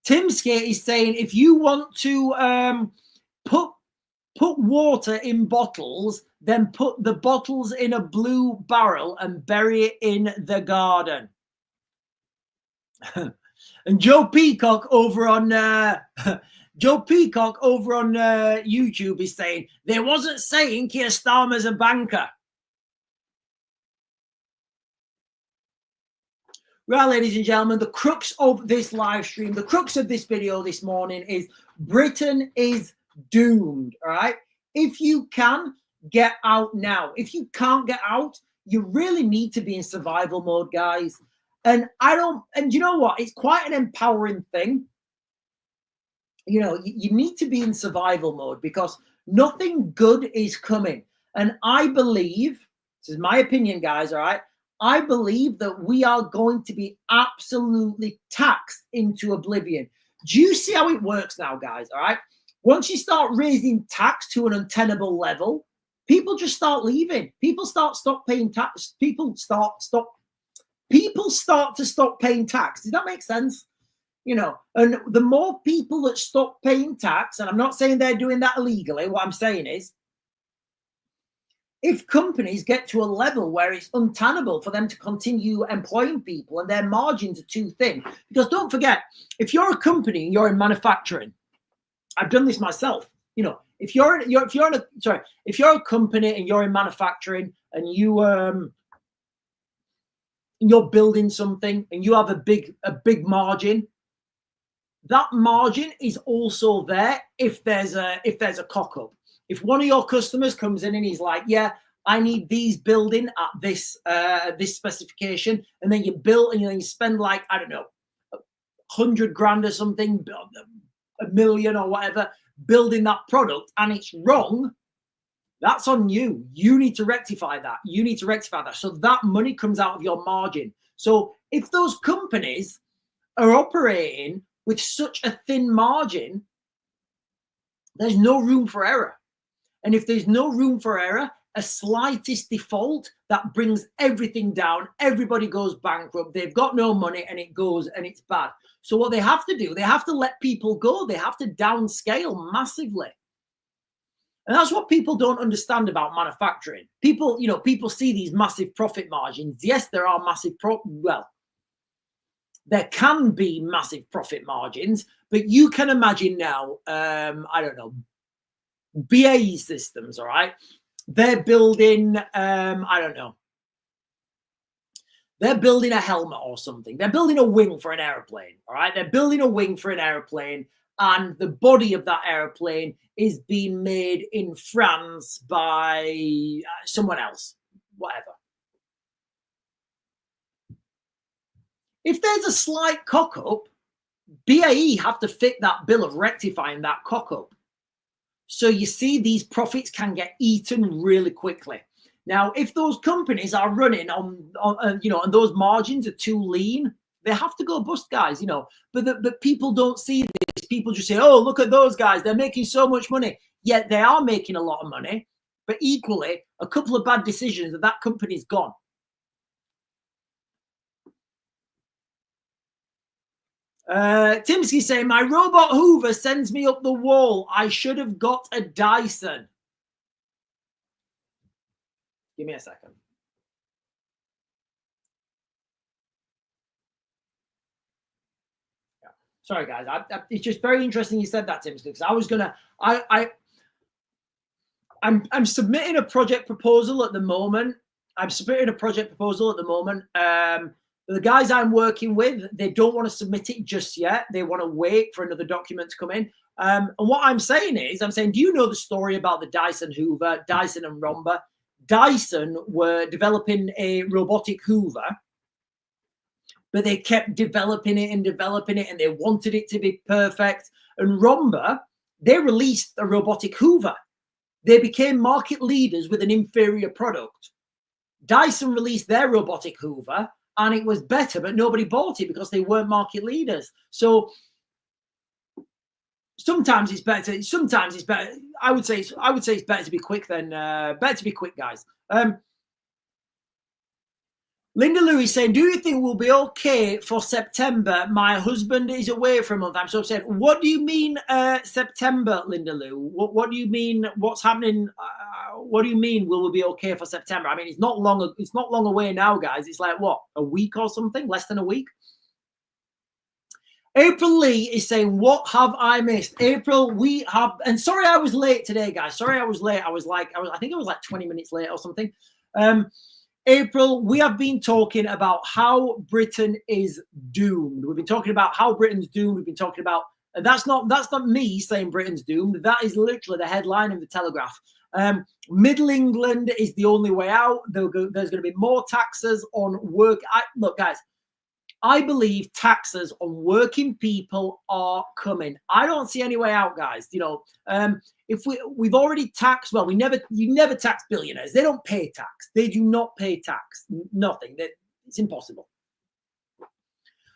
Timsky is saying, if you want to put water in bottles, then put the bottles in a blue barrel and bury it in the garden. And Joe Peacock over on YouTube is saying, they wasn't saying Keir Starmer's a banker. Right, ladies and gentlemen, the crux of this live stream, the crux of this video this morning is Britain is doomed, all right? If you can, get out now. If you can't get out, you really need to be in survival mode, guys. And you know what? It's quite an empowering thing. You know, you need to be in survival mode because nothing good is coming. And I believe, this is my opinion, guys, all right? I believe that we are going to be absolutely taxed into oblivion. Do you see how it works now, guys? All right. Once you start raising tax to an untenable level, people just start leaving. People start paying tax. People start to stop paying tax. Does that make sense? You know, and the more people that stop paying tax, and I'm not saying they're doing that illegally, what I'm saying is, if companies get to a level where it's untenable for them to continue employing people and their margins are too thin, because don't forget, if you're a company and you're in manufacturing, I've done this myself. You know, if you're a company and you're in manufacturing and you're building something and you have a big margin, that margin is also there if there's a cock up. If one of your customers comes in and he's like, yeah, I need these building at this specification, and then you build and then you spend like, I don't know, 100 grand or something, $1 million or whatever, building that product, and it's wrong, that's on you. You need to rectify that. So that money comes out of your margin. So if those companies are operating with such a thin margin, there's no room for error. And if there's no room for error, a slightest default, that brings everything down. Everybody goes bankrupt. They've got no money and it's bad. So what they have to do, they have to let people go. They have to downscale massively. And that's what people don't understand about manufacturing. People see these massive profit margins. Yes, there are there can be massive profit margins, but you can imagine now, I don't know, BAE Systems, all right? They're building, I don't know, they're building a helmet or something. They're building a wing for an airplane, all right? They're building a wing for an airplane, and the body of that airplane is being made in France by someone else, whatever. If there's a slight cock-up, BAE have to fit that bill of rectifying that cock-up. So you see, these profits can get eaten really quickly. Now, if those companies are running on and those margins are too lean, they have to go bust, guys, But people don't see this. People just say, oh, look at those guys. They're making so much money. Yet they are making a lot of money. But equally, a couple of bad decisions and that company's gone. Timsky saying, my robot Hoover sends me up the wall. I should have got a Dyson. Give me a second. Yeah. Sorry, guys. It's just very interesting you said that, Timsky, because I was gonna. I'm submitting a project proposal at the moment. The guys I'm working with, they don't want to submit it just yet. They want to wait for another document to come in. And what I'm saying is, do you know the story about the Dyson Hoover, Dyson and Romba? Dyson were developing a robotic Hoover, but they kept developing it, and they wanted it to be perfect. And Romba, they released a robotic Hoover. They became market leaders with an inferior product. Dyson released their robotic Hoover, and it was better, but nobody bought it because they weren't market leaders. So sometimes it's better. Sometimes it's better. I would say it's better to be quick than guys. Linda Louis saying, do you think we'll be okay for September? My husband is away for a month. I'm so upset. What do you mean September, Linda Lou? What do you mean? What's happening? What do you mean will we be okay for September? I mean, it's not long away now, guys. It's like, what, a week or something? Less than a week? April Lee is saying, what have I missed? April, we have, and sorry I was late today, guys. Sorry I was late. I think I was like 20 minutes late or something. April, we have been talking about how Britain is doomed. We've been talking about how Britain's doomed. We've been talking about, and that's not me saying Britain's doomed. That is literally the headline of the Telegraph. Middle England is the only way out. There's going to be more taxes on work. Look, guys, I believe taxes on working people are coming. I don't see any way out, guys. You know, if we've already taxed, well, you never tax billionaires. They don't pay tax. They do not pay tax. Nothing. It's impossible.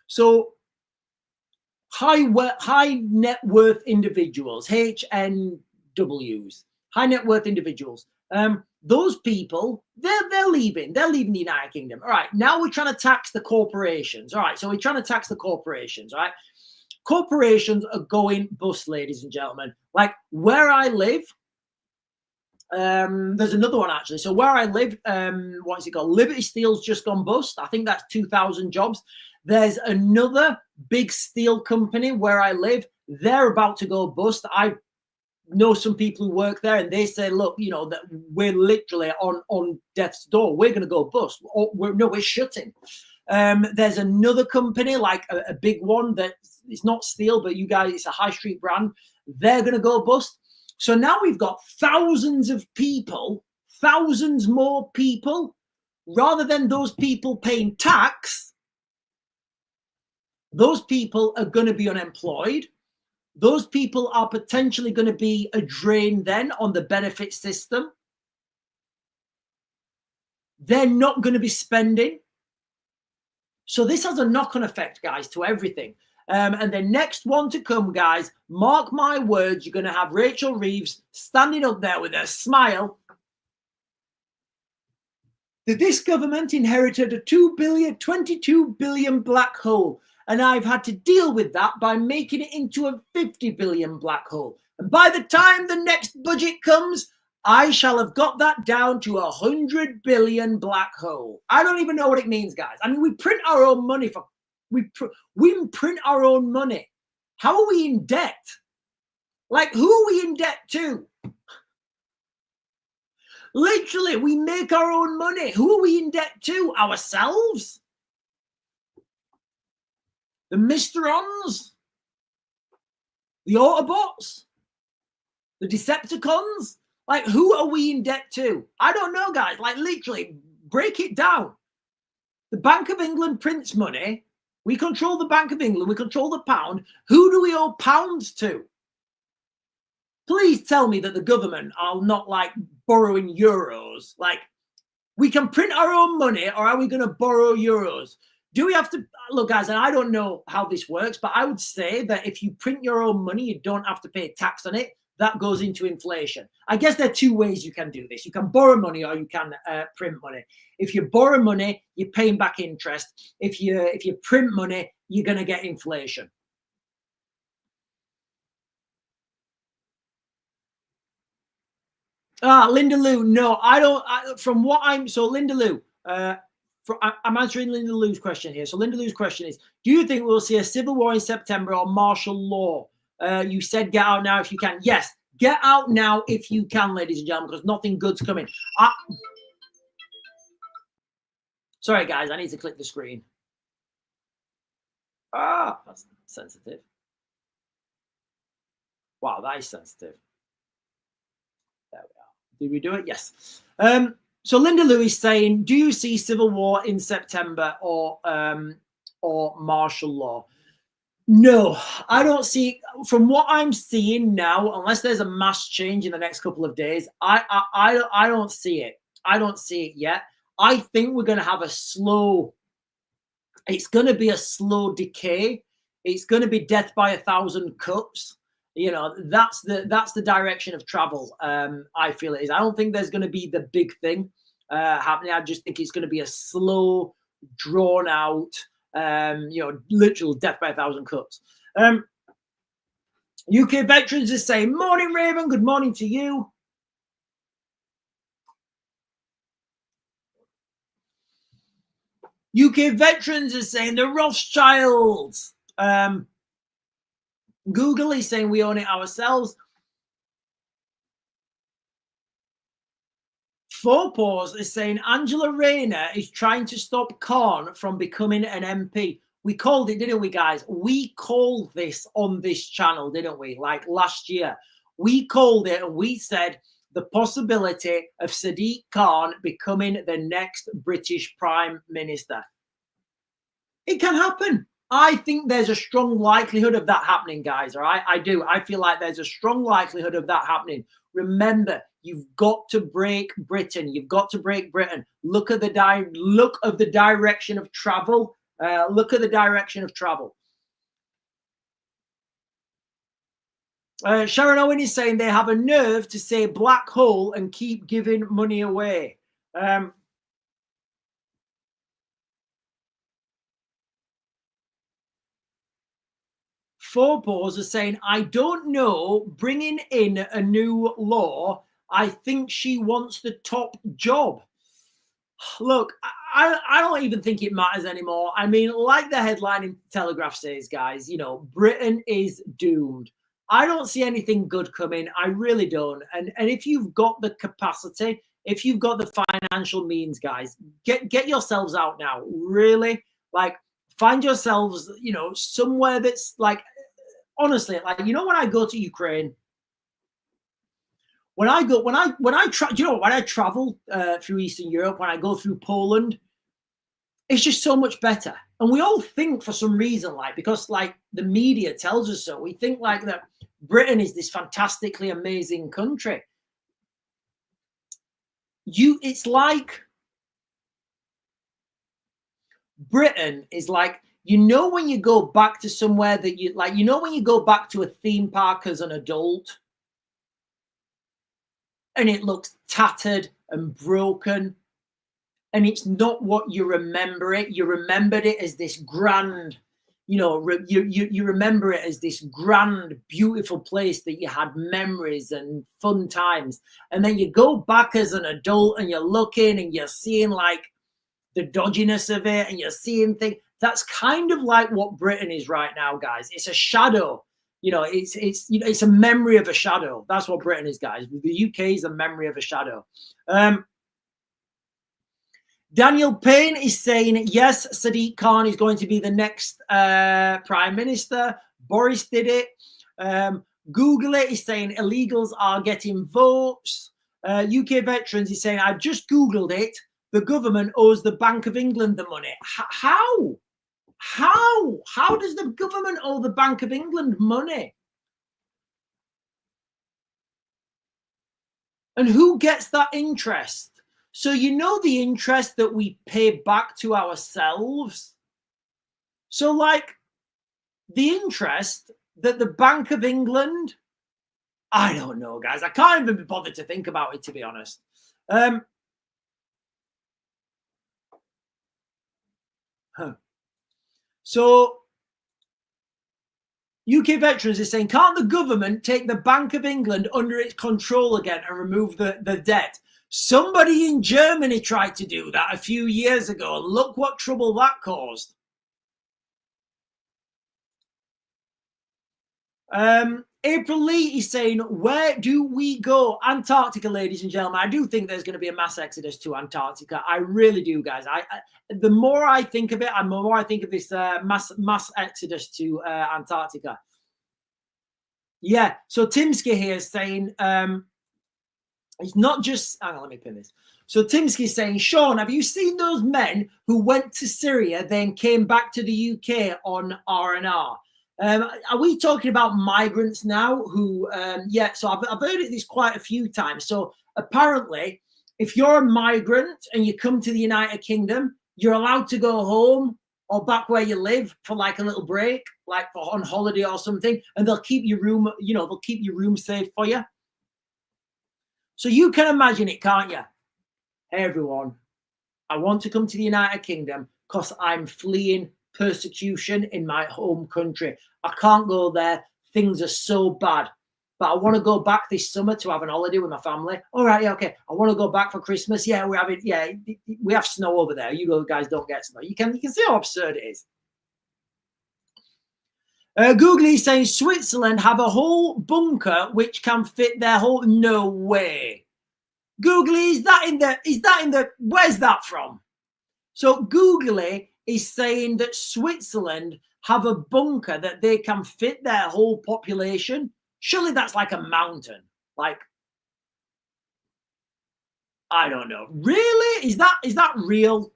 So high net worth individuals, HNWs, high net worth individuals. Those people, they're leaving. They're leaving the United Kingdom. All right. Now we're trying to tax the corporations. All right. So we're trying to tax the corporations. All right. Corporations are going bust, ladies and gentlemen. Like where I live, there's another one actually. So where I live, what is it called? Liberty Steel's just gone bust. I think that's 2,000 jobs. There's another big steel company where I live. They're about to go bust. I know some people who work there, and they say, look, you know, that we're literally on death's door. We're going to go bust. We're shutting. There's another company, like a big one that it's not steel, but you guys, it's a high street brand. They're going to go bust. So now we've got thousands of people, thousands more people, rather than those people paying tax. Those people are going to be unemployed. Those people are potentially going to be a drain then on the benefit system. They're not going to be spending. So this has a knock-on effect, guys, to everything. And the next one to come, guys, mark my words, you're going to have Rachel Reeves standing up there with a smile. That this government inherited a 22 billion black hole. And I've had to deal with that by making it into a 50 billion black hole. And by the time the next budget comes, I shall have got that down to 100 billion black hole. I don't even know what it means, guys. I mean, we print our own money we print our own money. How are we in debt? Like, who are we in debt to? Literally, we make our own money. Who are we in debt to? Ourselves? The Mysterons? The Autobots? The Decepticons? Like, who are we in debt to? I don't know, guys. Like, literally, break it down. The Bank of England prints money. We control the Bank of England. We control the pound. Who do we owe pounds to? Please tell me that the government are not, like, borrowing euros. Like, we can print our own money, or are we going to borrow euros? Do we have to, look, guys, and I don't know how this works, but I would say that if you print your own money, you don't have to pay tax on it. That goes into inflation. I guess there are two ways you can do this. You can borrow money or you can print money. If you borrow money, you're paying back interest. If you print money, you're going to get inflation. Linda Lou, no, I don't. From what so Linda Lou, I'm answering Linda Lou's question here. So Linda Lou's question is, do you think we'll see a civil war in September or martial law? You said get out now if you can. Yes, get out now if you can, ladies and gentlemen, because nothing good's coming. Sorry, guys, I need to click the screen. That's sensitive. Wow, that is sensitive. There we are. Did we do it? Yes. So Linda Lou is saying, do you see civil war in September or martial law? No, I don't see. From what I'm seeing now, unless there's a mass change in the next couple of days, I don't see it. I don't see it yet. I think we're going to have it's going to be a slow decay. It's going to be death by 1,000 cuts. You know, that's the direction of travel. I feel it is. I don't think there's going to be the big thing happening. I just think it's going to be a slow, drawn out, literal death by 1,000 cuts. UK veterans is saying, morning, Raven. Good morning to you. UK veterans is saying the Rothschilds. Google is saying we own it ourselves. Fourpaws is saying Angela Rayner is trying to stop Khan from becoming an MP. We called it, didn't we, guys? We called this on this channel, didn't we? Like last year. We called it and we said the possibility of Sadiq Khan becoming the next British Prime Minister. It can happen. I think there's a strong likelihood of that happening, guys. All right. I do. I feel like there's a strong likelihood of that happening. Remember, you've got to break Britain. You've got to break Britain. Look at the direction of travel. Look at the direction of travel. Sharon Owen is saying they have a nerve to say black hole and keep giving money away. Forbos are saying, I don't know, bringing in a new law. I think she wants the top job. Look, I don't even think it matters anymore. I mean, like the headline in Telegraph says, guys, you know, Britain is doomed. I don't see anything good coming. I really don't. And if you've got the capacity, if you've got the financial means, guys, get yourselves out now. Really, like, find yourselves, you know, somewhere that's like, honestly, like, you know, when I go to Ukraine, when I travel through Eastern Europe, when I go through Poland, it's just so much better. And we all think for some reason, like, because like the media tells us so, we think like that Britain is this fantastically amazing country. It's like Britain is like, you know, when you go back to somewhere that you like, you know, when you go back to a theme park as an adult and it looks tattered and broken and it's not what you remember it. You remembered it as this grand, you know, you remember it as this grand, beautiful place that you had memories and fun times. And then you go back as an adult and you're looking and you're seeing like the dodginess of it and you're seeing things. That's kind of like what Britain is right now, guys. It's a shadow. You know, it's a memory of a shadow. That's what Britain is, guys. The UK is a memory of a shadow. Daniel Payne is saying, yes, Sadiq Khan is going to be the next prime minister. Boris did it. Google it is saying illegals are getting votes. UK Veterans is saying, I just Googled it. The government owes the Bank of England the money. How? How does the government owe the Bank of England money? And who gets that interest? So you know the interest that we pay back to ourselves. So like the interest that the Bank of England, I don't know, guys. I can't even be bothered to think about it, to be honest. So UK Veterans is saying, can't the government take the Bank of England under its control again and remove the debt? Somebody in Germany tried to do that a few years ago. Look what trouble that caused. April Lee is saying, where do we go? Antarctica, ladies and gentlemen. I do think there's going to be a mass exodus to Antarctica. I really do, guys. The more I think of it, the more I think of this mass exodus to Antarctica. Yeah. So Timsky here is saying, it's not just, hang on, let me pin this. So Timsky is saying, Sean, have you seen those men who went to Syria, then came back to the UK on R&R? Are we talking about migrants now who, yeah, so I've heard this quite a few times. So apparently, if you're a migrant and you come to the United Kingdom, you're allowed to go home or back where you live for like a little break, like for on holiday or something, and they'll keep your room, you know, they'll keep your room safe for you. So you can imagine it, can't you? Hey, everyone, I want to come to the United Kingdom because I'm fleeing persecution in my home country. I can't go there. Things are so bad. But I want to go back this summer to have an holiday with my family. All right, yeah, okay. I want to go back for Christmas. Yeah, we have snow over there. You guys don't get snow. You can see how absurd it is. Googly is saying Switzerland have a whole bunker which can fit their whole. No way. Googly, is that in the where's that from? So Googly is saying that Switzerland have a bunker that they can fit their whole population. Surely that's like a mountain. Like, I don't know. Really? Is that real?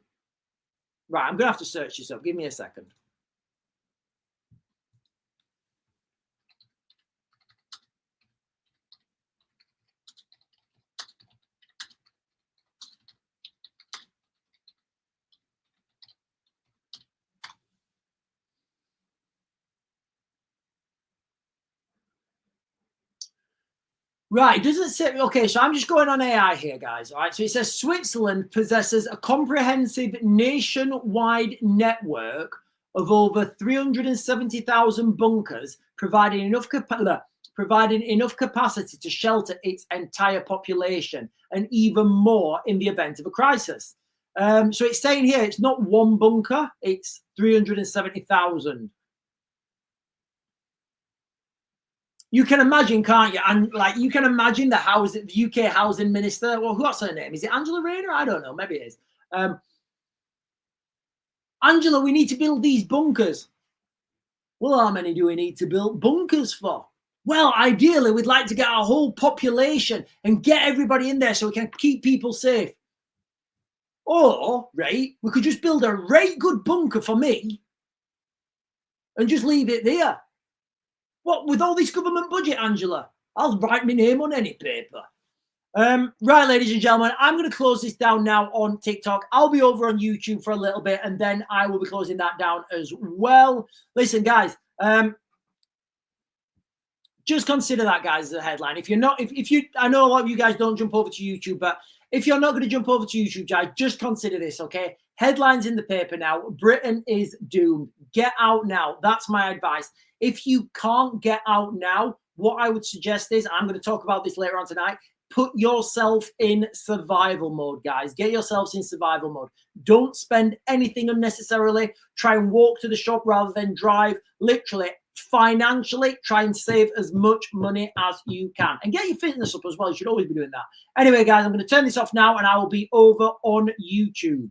Right, I'm going to have to search this up. Give me a second. Right, it doesn't say, okay, so I'm just going on AI here, guys. All right, so it says Switzerland possesses a comprehensive nationwide network of over 370,000 bunkers, providing enough capacity to shelter its entire population and even more in the event of a crisis. So it's saying here it's not one bunker, it's 370,000. You can imagine, can't you? And like you can imagine the UK housing minister. Well, what's her name? Is it Angela Rayner? I don't know. Maybe it is. Angela, we need to build these bunkers. Well, how many do we need to build bunkers for? Well, ideally, we'd like to get our whole population and get everybody in there so we can keep people safe. Or, right, we could just build a right good bunker for me and just leave it there. What, with all this government budget, Angela? I'll write my name on any paper. Right, ladies and gentlemen, I'm going to close this down now on TikTok. I'll be over on YouTube for a little bit, and then I will be closing that down as well. Listen, guys, just consider that, guys, as a headline. If you're not, if you, I know a lot of you guys don't jump over to YouTube, but if you're not going to jump over to YouTube, guys, just consider this, okay? Headlines in the paper now. Britain is doomed. Get out now. That's my advice. If you can't get out now, what I would suggest is, I'm going to talk about this later on tonight, put yourself in survival mode, guys. Get yourselves in survival mode. Don't spend anything unnecessarily. Try and walk to the shop rather than drive. Literally, financially, try and save as much money as you can. And get your fitness up as well. You should always be doing that. Anyway, guys, I'm going to turn this off now and I will be over on YouTube.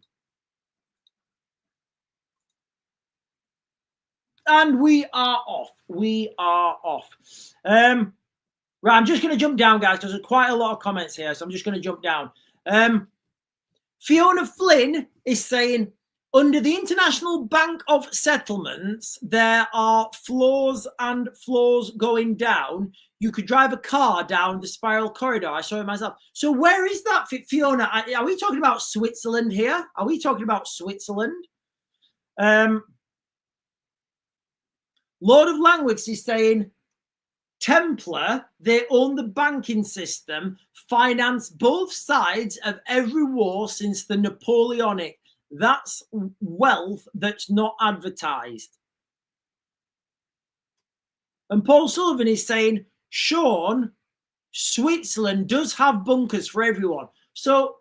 And we are off. We are off. Right, I'm just going to jump down, guys, because there's quite a lot of comments here, so I'm just going to jump down. Fiona Flynn is saying, under the International Bank of Settlements, there are floors and floors going down. You could drive a car down the spiral corridor. I saw it myself. So where is that, Fiona? Are we talking about Switzerland here? Are we talking about Switzerland? Lord of Langwitz is saying, Templar, they own the banking system, finance both sides of every war since the Napoleonic. That's wealth that's not advertised. And Paul Sullivan is saying, Sean, Switzerland does have bunkers for everyone. So,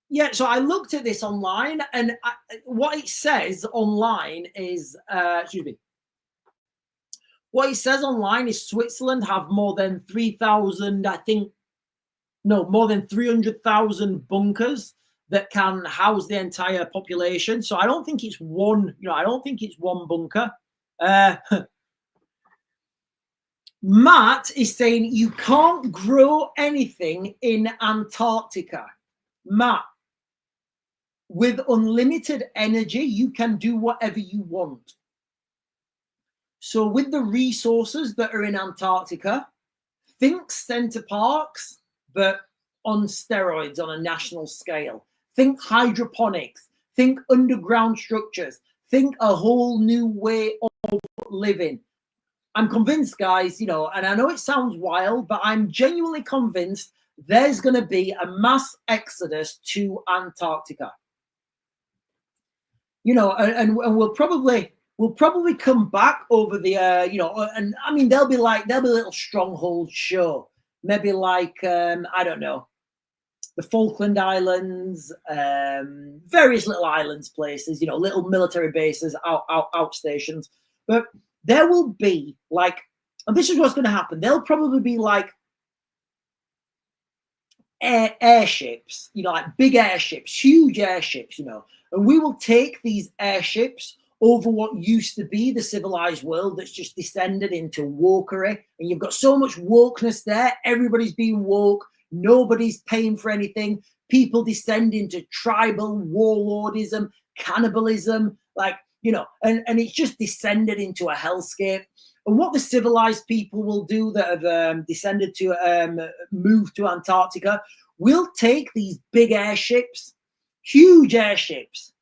yeah, so I looked at this online, and what it says online is, what it says online is Switzerland have more than 3,000, more than 300,000 bunkers that can house the entire population. So I don't think it's one, I don't think it's one bunker. Matt is saying you can't grow anything in Antarctica. Matt, with unlimited energy, you can do whatever you want. So with the resources that are in Antarctica, think center parks, but on steroids on a national scale. Think hydroponics, think underground structures, think a whole new way of living. I'm convinced, guys, and I know it sounds wild, but I'm genuinely convinced there's going to be a mass exodus to Antarctica. And we'll probably come back over the, and I mean, there'll be a little stronghold show. Maybe like, I don't know, the Falkland Islands, various little islands places, little military bases, outstations. But there will be and this is what's going to happen. There'll probably be airships, like big airships, huge airships, and we will take these airships over what used to be the civilized world that's just descended into wokery. And you've got so much wokeness there. Everybody's being woke. Nobody's paying for anything. people descend into tribal warlordism, cannibalism, like, you know, and it's just descended into a hellscape. And what the civilized people will do that have descended to move to Antarctica, will take these big airships, huge airships,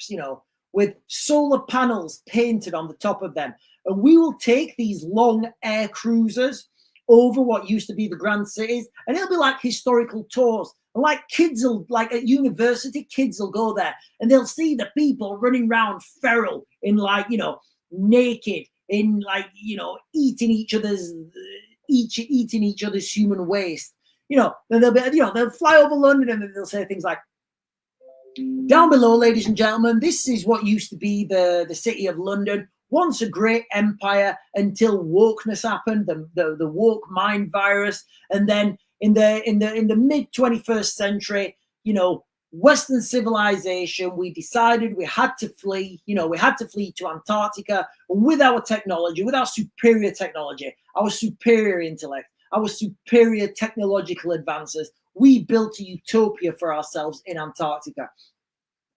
you know, with solar panels painted on the top of them. And we will take these long air cruisers over what used to be the grand cities, and it'll be like historical tours. And like kids will, like at university, kids will go there and they'll see the people running around feral in, like, you know, naked, in, like, you know, eating each other's human waste. You know, then they'll be, you know, they'll fly over London and they'll say things like, down below, ladies and gentlemen, this is what used to be the city of London, once a great empire, until wokeness happened, the woke mind virus. And then in the mid 21st century, you know, Western civilization, we decided we had to flee. You know, we had to flee to Antarctica. And with our technology, with our superior technology, our superior intellect, our superior technological advances, we built a utopia for ourselves in Antarctica.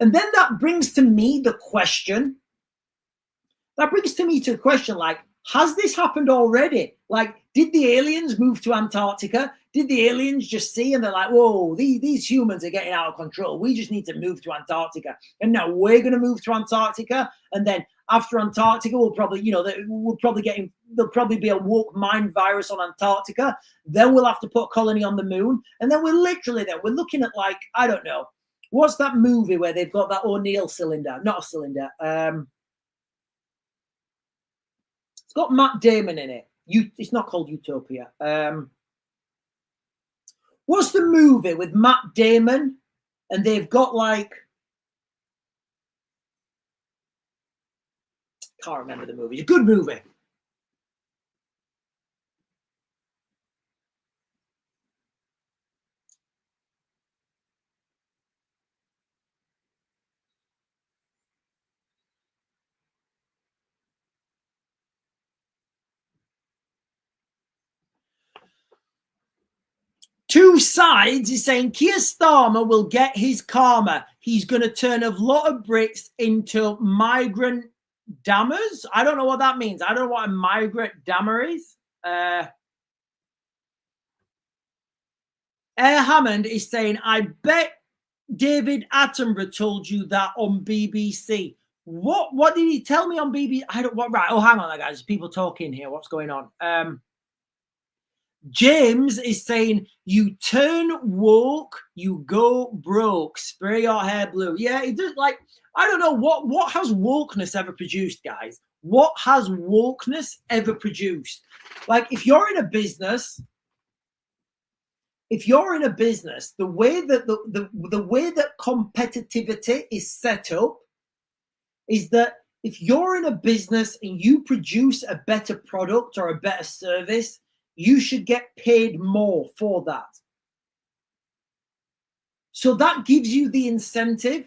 And then that brings to me the question, like, has this happened already? Like, did the aliens move to Antarctica? Did the aliens just see and they're like, whoa, these humans are getting out of control. We just need to move to Antarctica. And now we're going to move to Antarctica. And then after Antarctica, we'll probably, you know, there'll probably be a woke mind virus on Antarctica. Then we'll have to put a colony on the moon. And then we're looking at, like, I don't know. What's that movie where they've got that O'Neill cylinder? Not a cylinder. It's got Matt Damon in it. It's not called Utopia. What's the movie with Matt Damon? And they've got, like, can't remember the movie. It's a good movie. Two sides is saying Keir Starmer will get his karma. He's going to turn a lot of Brits into migrant dammers. I don't know what that means. I don't know what a migrant dammer is. Air Hammond is saying, I bet David Attenborough told you that on BBC. What did he tell me on BBC? I don't. What? Right. Oh, hang on, guys. People talking here. What's going on? James is saying, you turn woke, you go broke, spray your hair blue. Yeah, it does. Like, I don't know, what has wokeness ever produced, guys? What has wokeness ever produced? Like, if you're in a business, the way that the way that competitivity is set up is that if you're in a business and you produce a better product or a better service, you should get paid more for that. So that gives you the incentive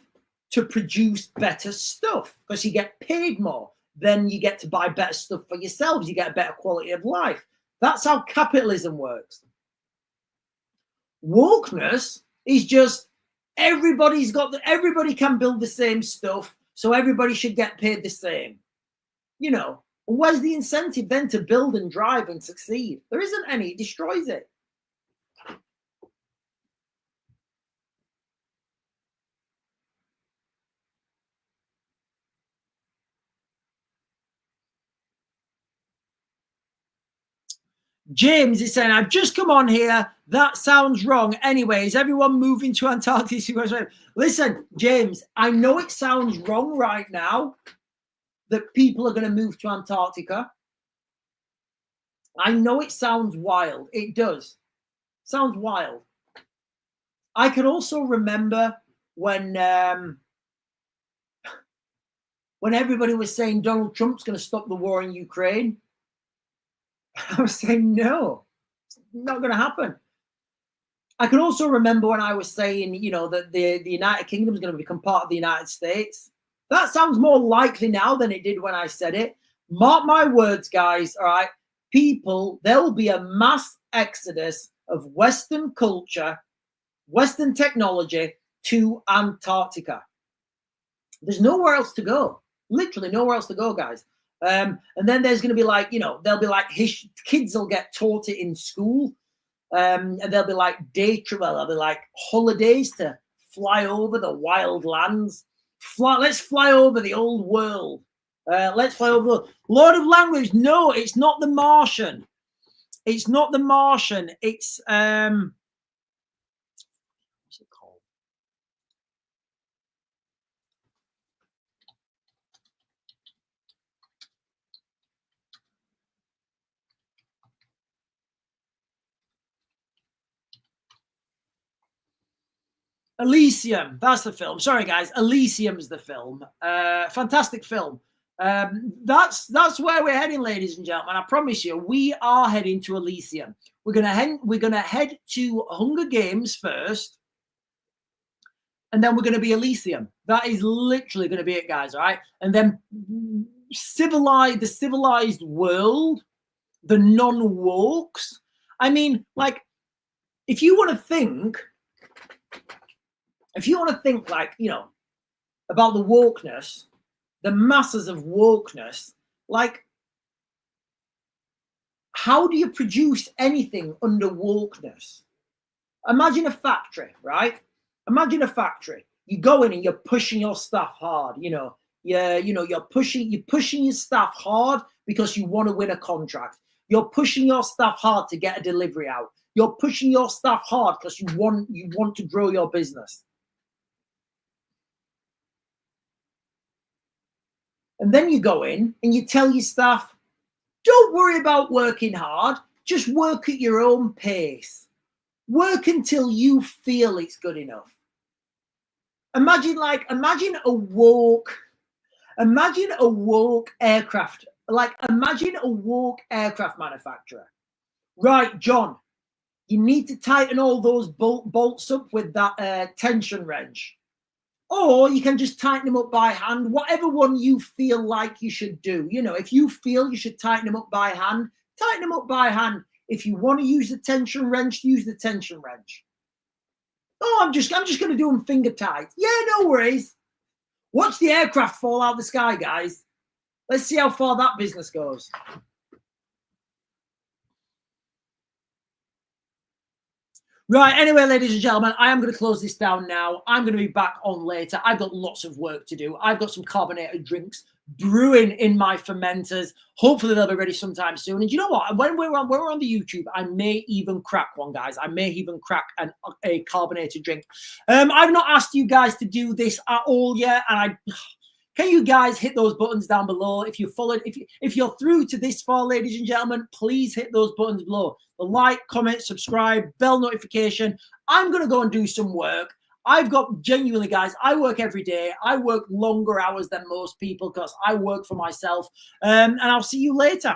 to produce better stuff because you get paid more. Then you get to buy better stuff for yourselves. You get a better quality of life. That's how capitalism works. Wokeness is just everybody can build the same stuff, so everybody should get paid the same. You know, where's the incentive then to build and drive and succeed? There isn't any. It destroys it. James is saying, I've just come on here. That sounds wrong. Anyway, is everyone moving to Antarctica? Listen, James, I know it sounds wrong right now that people are going to move to Antarctica. I know it sounds wild. It does. Sounds wild. I can also remember when everybody was saying Donald Trump's going to stop the war in Ukraine. I was saying, no, it's not going to happen. I can also remember when I was saying, you know, that the United Kingdom is going to become part of the United States. That sounds more likely now than it did when I said it. Mark my words, guys, all right? There will be a mass exodus of Western culture Western technology to Antarctica. There's nowhere else to go. Literally nowhere else to go, guys. And then there's going to be like, you know, there'll be like kids will get taught it in school. And there'll be like there'll be like holidays to fly over the wild lands. Let's fly over the old world. Let's fly over the Lord of Language. No, it's not the Martian. It's not the Martian. It's what's it called? Elysium. That's the film. Sorry, guys. Elysium's the film. Fantastic film. That's where we're heading, ladies and gentlemen. I promise you, we are heading to Elysium. We're gonna head to Hunger Games first, and then we're gonna be Elysium. That is literally gonna be it, guys. All right, and then the civilized world, the non-wokes. I mean, like, if you want to think like, you know, about the wokeness, the masses of wokeness, like, how do you produce anything under wokeness? Imagine a factory, right? Imagine a factory. You go in and you're pushing your staff hard, you know. You're pushing your staff hard because you want to win a contract. You're pushing your staff hard to get a delivery out. You're pushing your staff hard because you want to grow your business. And then you go in and you tell your staff, don't worry about working hard. Just work at your own pace. Work until you feel it's good enough. Imagine a woke aircraft. Like, imagine a woke aircraft manufacturer. Right, John, you need to tighten all those bolts up with that tension wrench. Or you can just tighten them up by hand, whatever one you feel like you should do. You know, if you feel you should tighten them up by hand, tighten them up by hand. If you want to use the tension wrench, use the tension wrench. Oh, I'm just going to do them finger tight. Yeah, no worries. Watch the aircraft fall out of the sky, guys. Let's see how far that business goes. Right, anyway, ladies and gentlemen, I am going to close this down now. I'm going to be back on later. I've got lots of work to do. I've got some carbonated drinks brewing in my fermenters. Hopefully they'll be ready sometime soon. And you know what? When we're on the YouTube, I may even crack one, guys. I may even crack a carbonated drink. I've not asked you guys to do this at all yet, and can you guys hit those buttons down below? If you followed, if you're through to this far, ladies and gentlemen, please hit those buttons below. The like, comment, subscribe, bell notification. I'm going to go and do some work. I've got, genuinely, guys, I work every day. I work longer hours than most people because I work for myself. And I'll see you later.